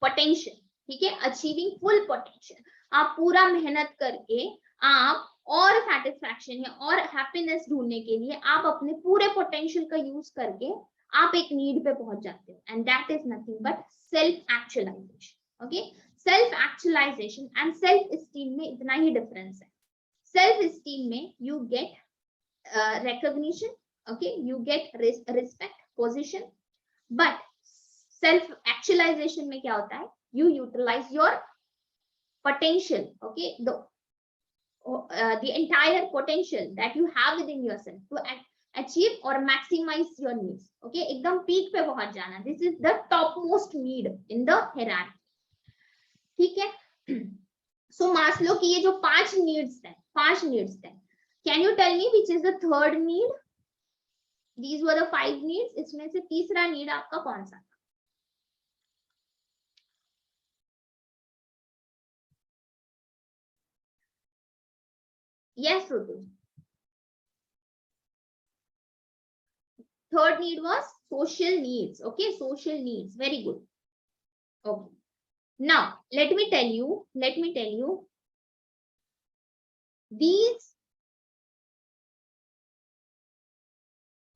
potential. ठीक है, achieving full potential. आप पूरा मेहनत करके आप और सेटिस्फैक्शन है और हैप्पीनेस ढूंढने के लिए आप अपने पूरे पोटेंशियल का यूज करके आप एक नीड पे पहुंच जाते हो, and that is nothing but self actualization. Okay, self actualization and self esteem में इतना ही डिफरेंस है. सेल्फ एस्टीम में you get recognition, okay, you get respect, position, but self actualization में क्या होता है, you utilize your potential, okay, the entire potential that you have within yourself to achieve or maximize your needs. okay, एकदम peak पे पहुंच जाना. this is the topmost need in the hierarchy. ठीक है. so Maslow की ये जो 5 needs है, can you tell me which is the third need? These were the 5 needs. इसमें से तीसरा नीड आपका कौन सा था? Yes, Rutu. Third need was social needs. Okay, social needs. Very good. Okay. Now let me tell you. These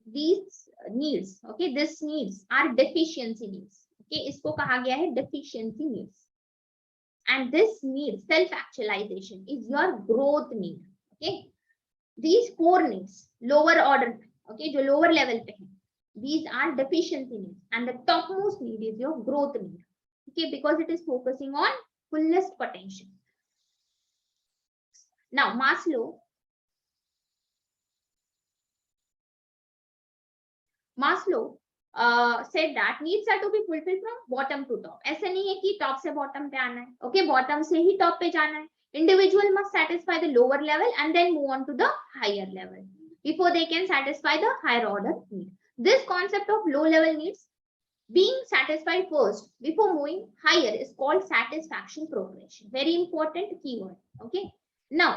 needs, okay, these needs are deficiency needs. okay, इसको कहा गया है deficiency needs. And this need, self actualization, is your growth need. okay, these 4 needs, lower order, okay, जो lower level पे है, these are deficiency needs, and the topmost need is your growth need. okay, because it is focusing on fullest potential. Now Maslow said that needs are to be fulfilled from bottom to top. ऐसे नहीं है कि top से bottom पे आना है. okay, bottom से ही top पे जाना है. Individual must satisfy the lower level and then move on to the higher level before they can satisfy the higher order need. This concept of low level needs being satisfied first before moving higher is called satisfaction progression. Very important keyword. Okay, now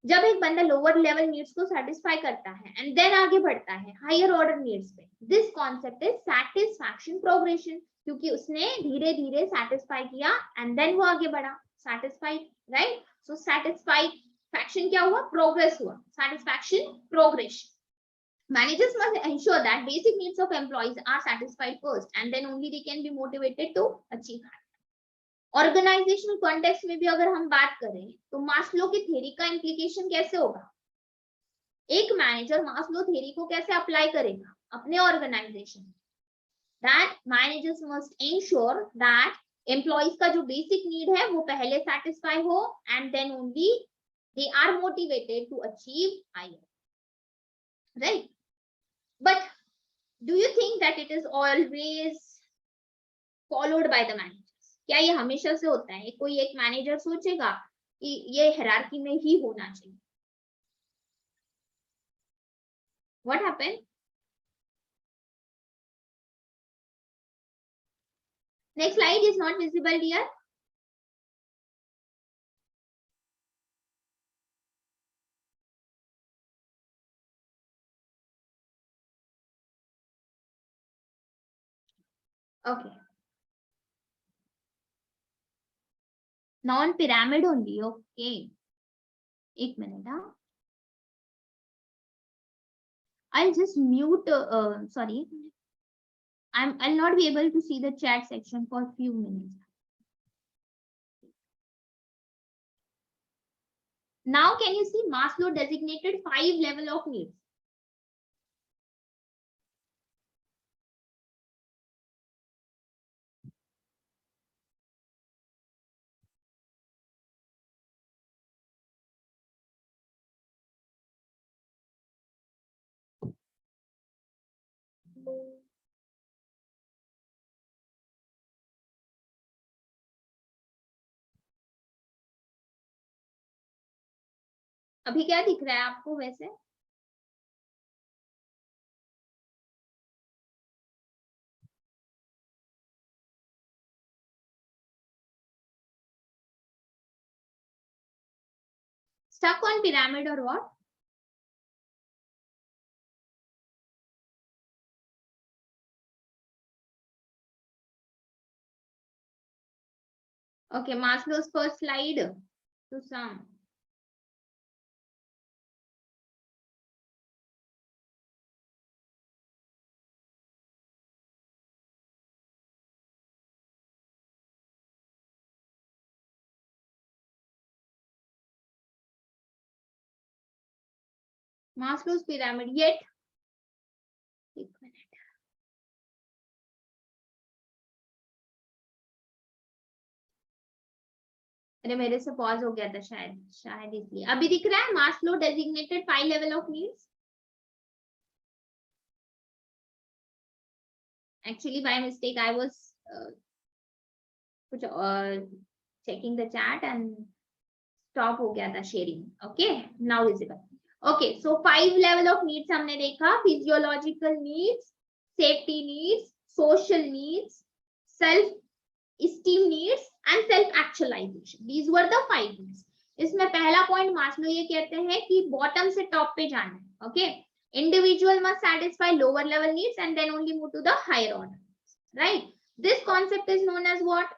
जब एक बंदा lower level needs को satisfy करता है and then आगे बढ़ता है higher order needs पे, this concept is satisfaction progression, क्योंकि उसने धीरे धीरे सेटिस्फाई किया एंड देन वो आगे बढ़ा, satisfied, right? So satisfied faction क्या हुआ? प्रोग्रेस हुआ, satisfaction progression. Managers must ensure that basic needs of employees are satisfied first and then only they can be motivated to achieve higher. Organizational context में भी अगर हम बात करें तो मास्लो की थ्योरी का इम्प्लीकेशन कैसे होगा? एक मैनेजर मास्लो थ्योरी को कैसे अप्लाई करेगा अपने organization? That managers must ensure that employees का जो बेसिक नीड है वो पहले सेटिस्फाई हो and then only they are motivated to achieve higher, right? But do you think that it is always followed by the managers? क्या ये हमेशा से होता है? कोई एक मैनेजर सोचेगा कि ये हायरार्की में ही होना चाहिए. What happened? Next slide is not visible here. Okay. Non-pyramid only. Okay. एक minute. I'll just mute. Sorry. I'll not be able to see the chat section for a few minutes. Now, can you see Maslow designated 5 level of needs? अभी क्या दिख रहा है आपको वैसे? Stuck on pyramid or what? Okay, Maslow's first slide to some. Maslow's pyramid yet. एक minute. अरे मेरे से पॉज हो गया था शायद इसलिए. अभी दिख रहा है Maslow designated 5 level of needs. Actually, by mistake, I was checking the chat and stop हो गया था sharing. Okay, now visible. Okay, so 5 level of needs हमने देखा. Physiological needs, safety needs, social needs, self-esteem needs and self-actualization. These were the 5 needs. इसमें पहला point Maslow ये कहते हैं कि बॉटम से टॉप पे जाना है. Okay, individual must satisfy lower level needs and then only move to the higher order. Right? This concept is known as what?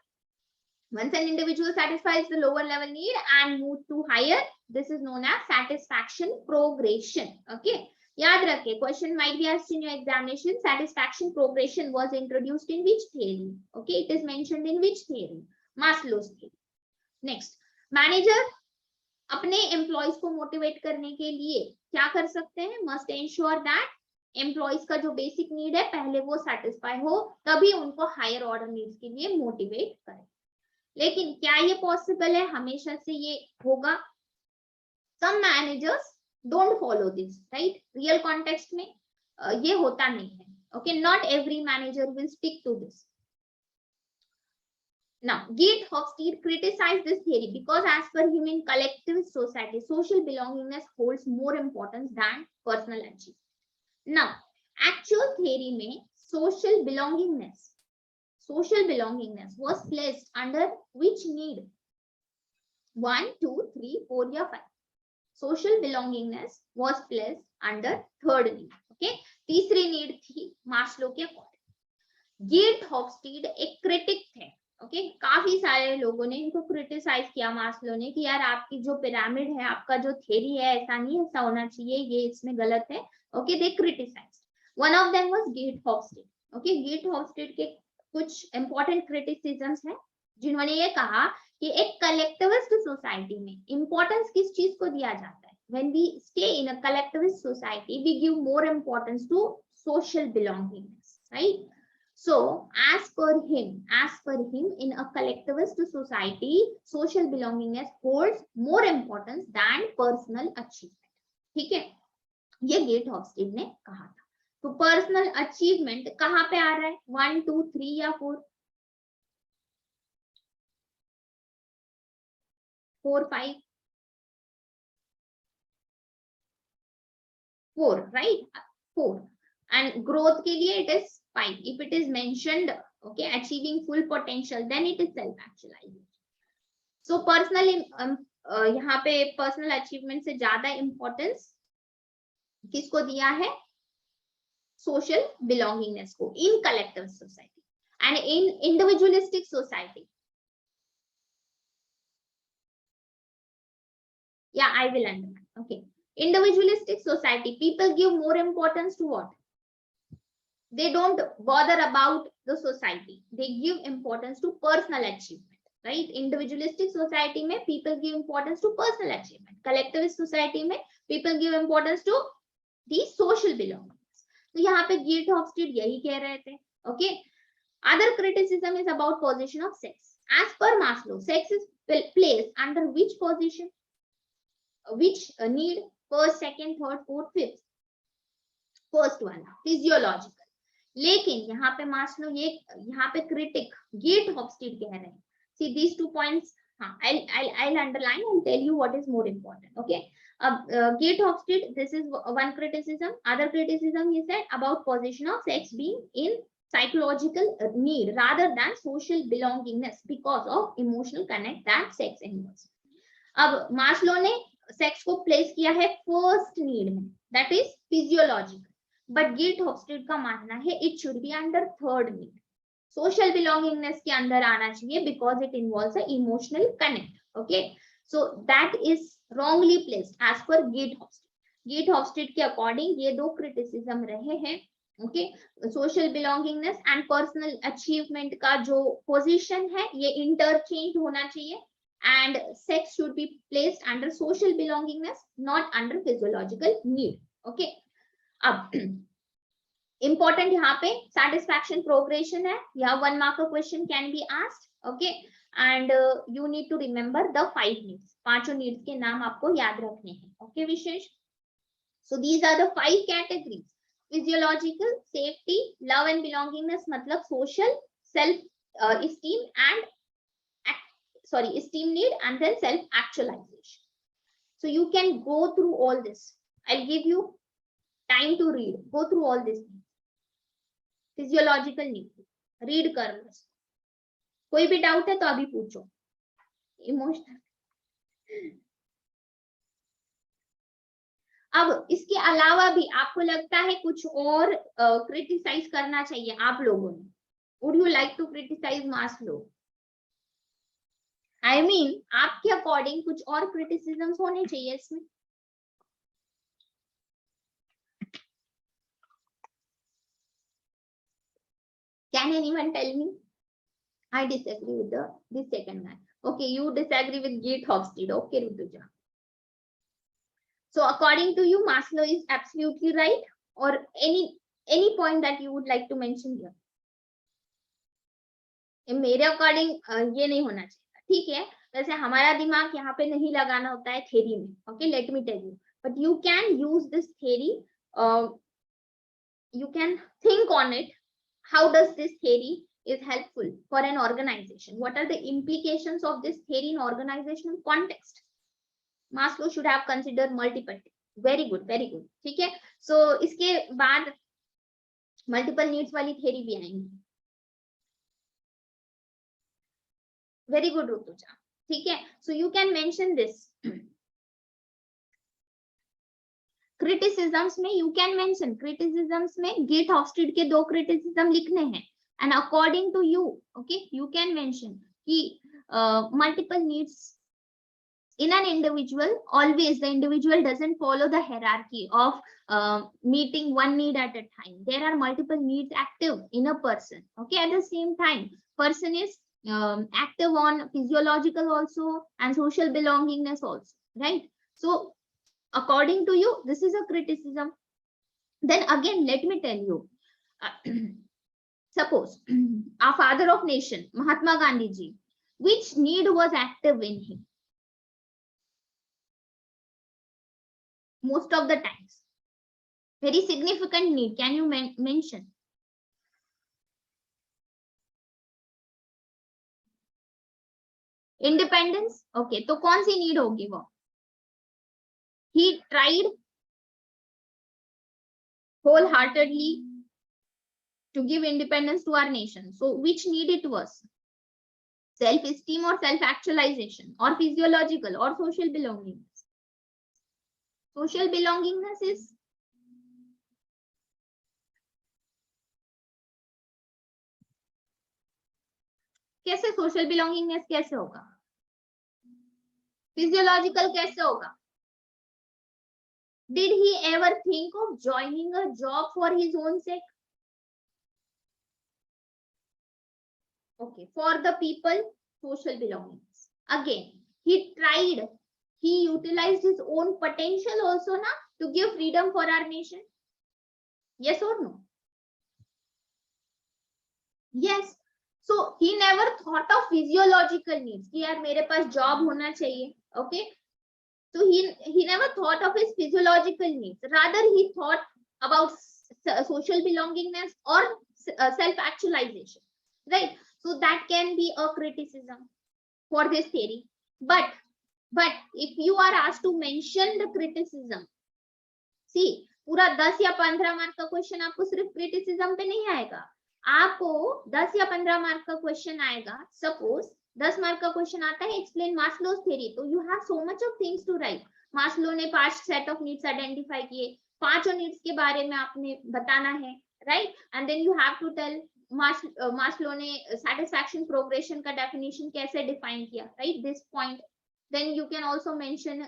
Once an individual satisfies the lower level need and move to higher, this is known as satisfaction progression. Okay, याद रखिए, question might be asked in your examination. Satisfaction progression was introduced in which theory? Okay, it is mentioned in which theory? Maslow's theory. Next, manager अपने employees को motivate करने के लिए क्या कर सकते हैं? मस्ट एंश्योर दैट एम्प्लॉइज का जो बेसिक नीड है पहले वो सेटिस्फाई हो, तभी उनको हायर ऑर्डर नीड्स के लिए मोटिवेट करें. लेकिन क्या ये पॉसिबल है? हमेशा से ये होगा? Some managers don't follow this, right? Real context में ये होता नहीं है. Okay, not every manager will stick to this. Now, Geert Hofstede criticized this theory because as per him in collective society, social belongingness holds more importance than personal achievement. Now, actual theory में social belongingness social belongingness was placed under which need? 1, 2, 3, 4 या 5? Social belongingness was placed under third need. Okay, तीसरी need थी Maslow के according. गिर्ट हॉफस्टीड एक critic थे. Okay, काफी सारे लोगों ने इनको क्रिटिसाइज किया मास्लो ने कि यार आपकी जो पिरामिड है, आपका जो थ्योरी है, ऐसा नहीं, ऐसा होना चाहिए, ये इसमें गलत है. Okay, they criticise. One of them was Geert Hofstede. Okay, Geert Hofstede के कुछ इंपॉर्टेंट क्रिटिसिज्म्स हैं जिन्होंने ये कहा कि एक कलेक्टिविस्ट सोसाइटी में इंपॉर्टेंस किस चीज को दिया जाता है? When we stay in a collectivist society, we give more importance to social belongingness, right? So, as per him, in a collectivist society, social belongingness holds more importance than personal achievement. ठीक है, ये गिर्ट हॉफस्टीड ने कहा था. तो personal achievement कहाँ पे आ रहा है? 1, 2, 3 या 4? 4, 5, 4, right? 4. And growth के लिए it is 5. If it is mentioned, okay, achieving full potential, then it is self actualization. So personal यहाँ पे personal achievement से ज्यादा importance किसको दिया है? social belongingness को in collective society. And in individualistic society, yeah, I will underline. Okay, individualistic society, people give more importance to what? They don't bother about the society, they give importance to personal achievement, right? Individualistic society में people give importance to personal achievement. Collectivist society में people give importance to the social belongings. तो यहाँ पे गिर्ट हॉफस्टीड यही कह रहे थे. Okay, other criticism is about position of sex. As per Maslow, sex is placed under which position? Which need? First, second, third, fourth, fifth. First one, physiological. लेकिन यहाँ पे मास्लो ये यहाँ पे क्रिटिक गिर्ट हॉफस्टीड कह रहे हैं. See these 2 points. हाँ, I'll underline and tell you what is more important. Okay. Girt Hofstede, this is one criticism. Other criticism he said about position of sex being in psychological need rather than social belongingness because of emotional connect that sex enables. अब Maslow ने sex को place किया है first need में, that is physiological. But गिर्ट हॉफस्टीड का मानना है it should be under third need. Social belongingness के अंदर आना चाहिए because it involves a emotional connect. Okay, so that is wrongly placed as per गिर्ट हॉफस्टीड. गिर्ट Hofstede के अकॉर्डिंग ये दो क्रिटिसिज्म रहे हैं. Okay, social belongingness and personal achievement का जो पोजीशन है ये इंटरचेंज होना चाहिए and sex should be placed under social belongingness, not under physiological need. Okay, अब important यहाँ पे satisfaction progression है. यहाँ 1 mark question can be asked. Okay, and you need to remember the 5 needs. 5 needs के नाम आपको याद रखने हैं. Okay, wishes. So these are the 5 categories. Physiological, safety, love and belongingness मतलब social, self esteem and esteem need, and then self actualization. So you can go through all this. I'll give you time to read. Go through all this. Physiological need, read कर लो. कोई भी doubt है तो अभी पूछो. Emotional. अब इसके अलावा भी आपको लगता है कुछ और क्रिटिसाइज करना चाहिए आप लोगों ने? Would you like to criticize Maslow? I mean, आपके अकॉर्डिंग कुछ और क्रिटिसिज्म्स होने चाहिए इसमें. Can anyone tell me? I disagree with this second man. Okay, you disagree with Girt Hofstede. Okay, Rutuja. So according to you, Maslow is absolutely right, or any point that you would like to mention here? मेरे according ये नहीं होना चाहिए. ठीक है, वैसे हमारा दिमाग यहाँ पे नहीं लगाना होता है थ्योरी में. Okay, let me tell you, but you can use this theory, you can think on it. How does this theory is helpful for an organization? What are the implications of this theory in organizational context? Maslow should have considered multiple. Very good, very good. ठीक है, so इसके बाद multiple needs वाली theory भी आएंगी. Very good Rutuja, ठीक है. So you can mention this. Criticisms में यू कैन मेंशन, क्रिटिसिज्म्स में गेट हॉफस्टीड के 2 क्रिटिसिज्म लिखने हैं and according to you, okay, you can mention कि multiple needs in an individual, always the individual doesn't follow the hierarchy of meeting one need at a time. There are multiple needs active in a person, okay. At the same time, person is active on physiological also and social belongingness also, right? So according to you, this is a criticism. Then again, let me tell you, suppose our father of nation Mahatma Gandhi ji, which need was active in him most of the times? Very significant need. Can you mention? Independence. Okay, तो कौन सी need होगी वो? He tried wholeheartedly to give independence to our nation. So which need it was? Self-esteem or self-actualization or physiological or social belongingness? Social belongingness is कैसे? Social belongingness कैसे होगा? Physiological कैसे होगा? Did he ever think of joining a job for his own sake? Okay, for the people, social belongingness. Again, he tried, he utilized his own potential also na to give freedom for our nation. Yes or no? Yes. So he never thought of physiological needs कि यार मेरे पास job होना चाहिए, okay. So he never thought of his physiological needs. Rather, he thought about social belongingness or self-actualization, right? So that can be a criticism for this theory. But if you are asked to mention the criticism, see, पूरा 10 या 15 mark का question आपको सिर्फ criticism पे नहीं आएगा. आपको 10 या 15 मार्क का क्वेश्चन आएगा. सपोज 10 मार्क का क्वेश्चन आता है एक्सप्लेन मास्लोस थ्योरी, तो you have so much of things to write. Maslow ने 5 सेट ऑफ नीड्स आइडेंटिफाई किए, 5 नीड्स के बारे में आपने बताना है, right. And then you have to tell Maslow ने सैटिस्फैक्शन प्रोग्रेशन का डेफिनेशन कैसे डिफाइन किया, right, this point. Then you can also mention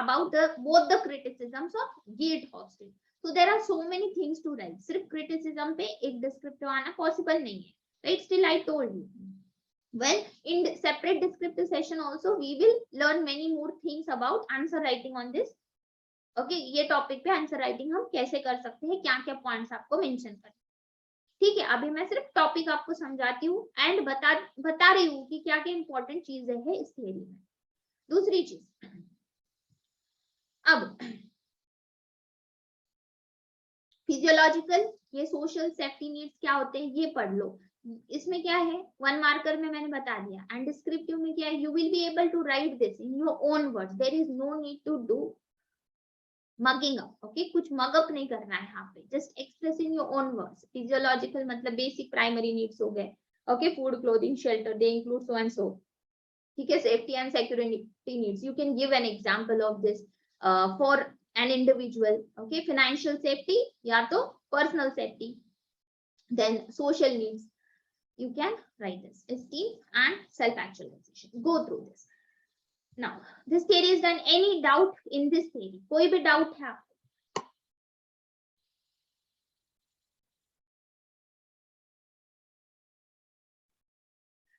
about both the criticisms of Geert-Hofstede. So there are so many things to write. सिर्फ criticism पे एक descriptive आना possible नहीं है, right? Still I told you. Well, in separate descriptive session also we will learn many more things about answer writing on this. Okay, ये topic पे answer writing हम कैसे कर सकते हैं, क्या-क्या points आपको mention करना. ठीक है, अभी मैं सिर्फ टॉपिक आपको समझाती हूँ एंड बता रही हूँ कि क्या-क्या इंपॉर्टेंट चीजें हैं इस थ्योरी में. दूसरी चीज, अब फिजियोलॉजिकल, ये सोशल सेफ्टी नीड्स क्या होते हैं ये पढ़ लो. इसमें क्या है, 1 मार्कर में मैंने बता दिया. एंड डिस्क्रिप्टिव में क्या है, you will be able to write this in your own words. There is no need to do mugging up, okay. कुछ मग अप नहीं करना है यहाँ पे, just express in your own words. Physiological मतलब बेसिक प्राइमरी नीड्स हो गए, okay. Food, clothing, shelter, they include so and so. ठीक है, safety and security needs, you can give an example of this for an individual, okay. Financial safety या तो personal safety. Then social needs, you can write this, esteem and self actualization. Go through this. Now this theory is done. Any doubt in this theory? कोई भी doubt है?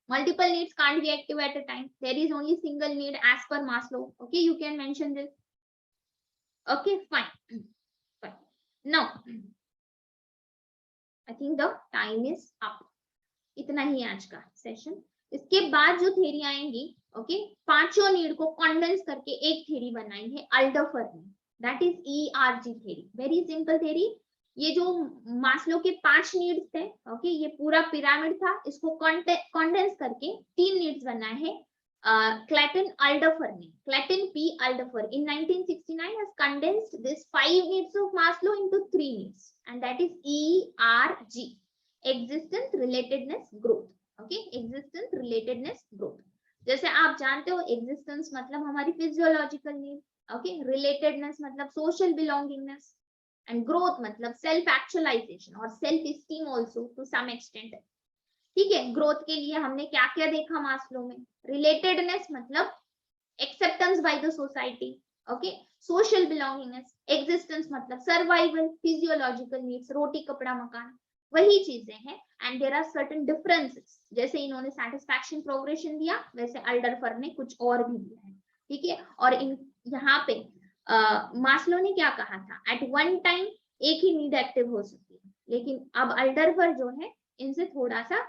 Multiple needs can't be active at a time. There is only single need as per Maslow. Okay, you can mention this. Okay, fine. Fine. Now I think the time is up. इतना ही आज का session. इसके बाद जो theory आएंगी, okay, पांचों need को condense करके एक थ्योरी बनाएंगे अल्डरफर ने. That is ERG theory. Very simple theory. ये जो मास्लो के 5 नीड्स थे, ओके, ये पूरा पिरामिड था, इसको कंडेंस करके 3 नीड्स बनाए हैं क्लैटन अल्डरफर ने. क्लैटन P अल्डरफर in 1969 has condensed this 5 needs of Maslow into 3 needs, and that is ERG. Existence, relatedness, growth. Okay, existence, relatedness, growth. जैसे आप जानते हो एग्जिस्टेंस मतलब हमारी फिजियोलॉजिकल नीड, ओके, रिलेटेडनेस मतलब सोशल बिलोंगिंगनेस, एंड ग्रोथ मतलब सेल्फ एक्चुअलाइजेशन और self esteem also to some extent. ठीक है, ग्रोथ के लिए हमने क्या क्या देखा मास्लो में, रिलेटेडनेस मतलब acceptance by the society, okay, social belongingness, existence मतलब सर्वाइवल, फिजियोलॉजिकल नीड्स रोटी कपड़ा मकान, वही चीजें हैं। And there are certain differences, जैसे इन्होंने सेटिस्फैक्शन प्रोग्रेशन दिया वैसे अल्डरफर ने कुछ और भी दिया है। ठीक है, और इन यहाँ पे मास्लो ने क्या कहा था, एट वन टाइम एक ही नीड एक्टिव हो सकती है, लेकिन अब अल्डरफर जो है इनसे थोड़ा सा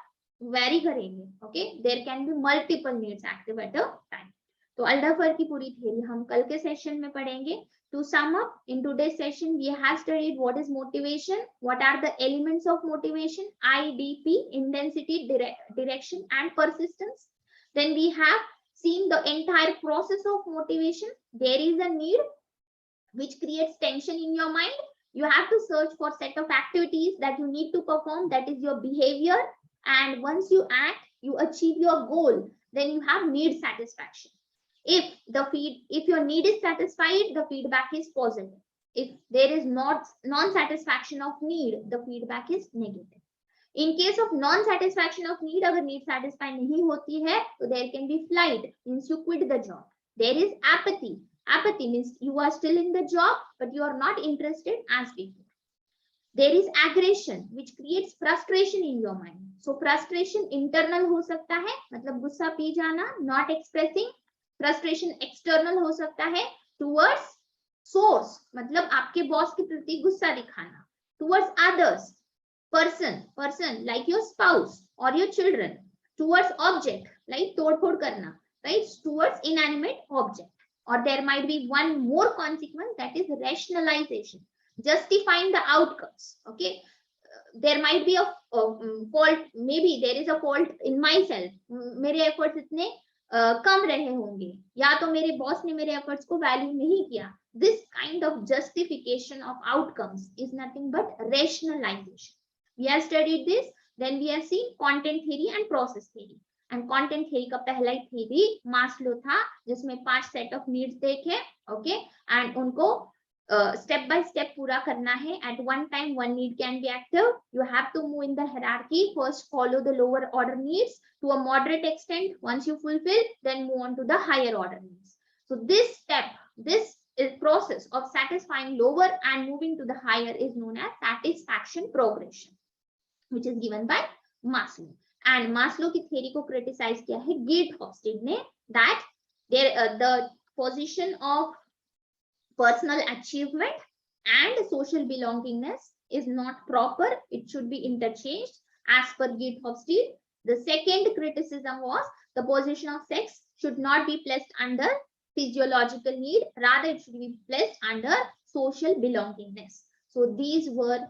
वेरी करेंगे, okay, there can be multiple needs active at a time. तो अल्डरफर की पूरी थ्योरी हम कल के सेशन में पढ़ेंगे। To sum up, in today's session, we have studied what is motivation, what are the elements of motivation, IDP, intensity, direction, and persistence. Then we have seen the entire process of motivation. There is a need which creates tension in your mind. You have to search for set of activities that you need to perform, that is your behavior. And once you act, you achieve your goal. Then you have need satisfaction. If your need is satisfied, the feedback is positive. If there is not non-satisfaction of need, the feedback is negative. In case of non-satisfaction of need, अगर need satisfy नहीं होती है, तो there can be flight, means you quit the job. There is apathy. Apathy means you are still in the job, but you are not interested as before. There is aggression, which creates frustration in your mind. So frustration internal हो सकता है, मतलब गुस्सा P जाना, not expressing. Frustration external हो सकता है, towards source मतलब आपके बॉस के प्रति गुस्सा दिखाना, towards others, person like your spouse और your children, towards object like तोड़फोड़ करना, राइट, टूवर्ड्स इनएनिमेट ऑब्जेक्ट. और there might be one more consequence, that is rationalisation, justifying the outcomes. Okay, there might be a fault, maybe there is a fault in myself, मेरे efforts इतने कम रहे होंगे, या तो मेरे बॉस ने मेरे एफर्ट्स को वैल्यू नहीं किया. This kind of justification of outcomes is nothing but rationalisation. We have studied this. Then we have seen content theory and process theory. And content theory का पहला ही थ्योरी मास्लो था, जिसमें 5 सेट ऑफ नीड्स देखे, okay, and उनको step by step पूरा करना है. At one time one need can be active. You have to move in the hierarchy. First follow the lower order needs to a moderate extent. Once you fulfill, then move on to the higher order needs. So this step, this is process of satisfying lower and moving to the higher is known as satisfaction progression, which is given by Maslow. And Maslow की theory को criticize किया है Geert Hofstede ने, that there the position of personal achievement and social belongingness is not proper. It should be interchanged as per Geert Hofstede. The second criticism was the position of sex should not be placed under physiological need, rather it should be placed under social belongingness. So these were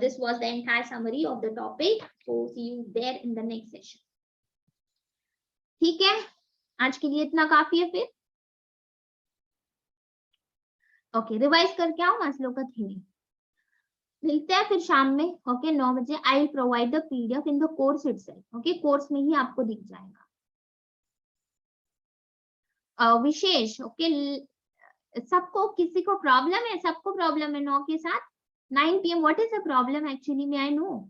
this was the entire summary of the topic. So see you there in the next session. ठीक है, आज के लिए इतना काफी है. फिर okay, revise करके आओ मास्लो का थ्योरी. मिलते हैं फिर शाम में, ओके, 9 बजे. I will provide the PDF in the course itself, okay, course में ही आपको दिख जाएगा. विशेष, ओके, सबको, किसी को प्रॉब्लम है? सबको प्रॉब्लम है 9 के साथ? 9 PM, what is the problem actually, may I know?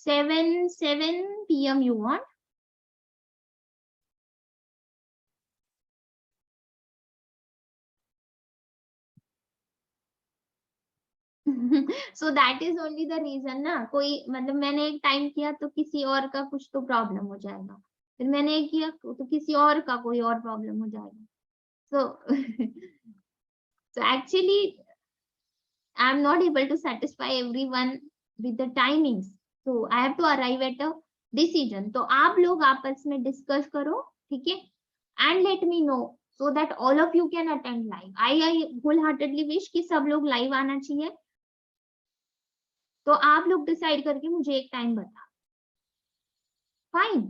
7 PM you want? So that is only the reason ना. कोई मतलब मैंने एक टाइम किया तो किसी और का कुछ तो प्रॉब्लम हो जाएगा, फिर मैंने एक किया तो किसी और का कोई और प्रॉब्लम हो जाएगा. So actually I am not able to satisfy everyone with the timings, so I have to arrive at a decision. तो आप लोग आपस में डिस्कस करो, ठीक है, and let me know so that all of you can attend live. I wholeheartedly wish कि सब लोग लाइव आना चाहिए. तो आप लोग डिसाइड करके मुझे एक टाइम बता. फाइन,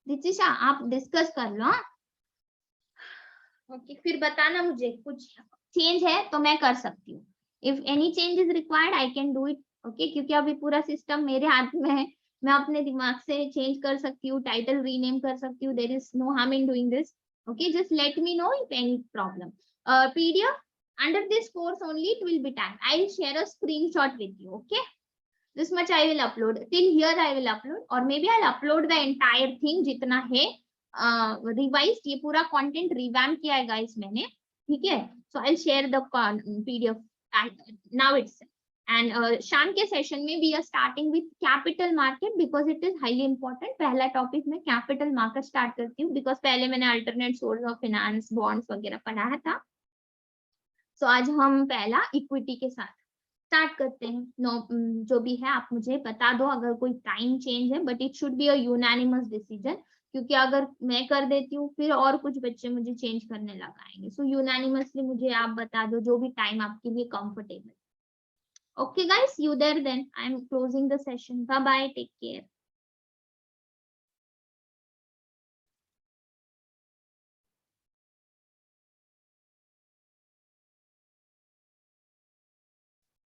दीक्षिशा आप डिस्कस कर लो. ओके, फिर बताना मुझे कुछ चेंज है तो मैं कर सकती हूँ. If any change is required I can do it, okay, क्योंकि अभी पूरा सिस्टम मेरे हाथ में है, मैं अपने दिमाग से चेंज कर सकती हूँ, टाइटल रीनेम कर सकती हूँ. There is no harm in doing this. Okay, just let me know if any problem. PDF under this course only it will be tagged. I'll share a screenshot with you. Okay, this much I will upload. Till here I will upload, or maybe I'll upload the entire thing जितना है revised. ये पूरा content revamp किया है guys मैंने, ठीक है. So I'll share the PDF now itself. And शाम के सेशन में we are starting with capital market because it is highly important. पहला टॉपिक मैं capital market स्टार्ट करती हूँ because पहले मैंने alternate source of finance, bonds वगैरह पढ़ाया था. So आज हम पहला इक्विटी के साथ स्टार्ट करते हैं. जो भी है आप मुझे बता दो अगर कोई टाइम चेंज है, but it should be a unanimous decision, क्योंकि अगर मैं कर देती हूँ फिर और कुछ बच्चे मुझे चेंज करने लगाएंगे. सो यूनानिमसली मुझे आप बता दो जो भी टाइम आपके लिए comfortable. Okay guys, you there then. I'm closing the session. Bye bye, take care.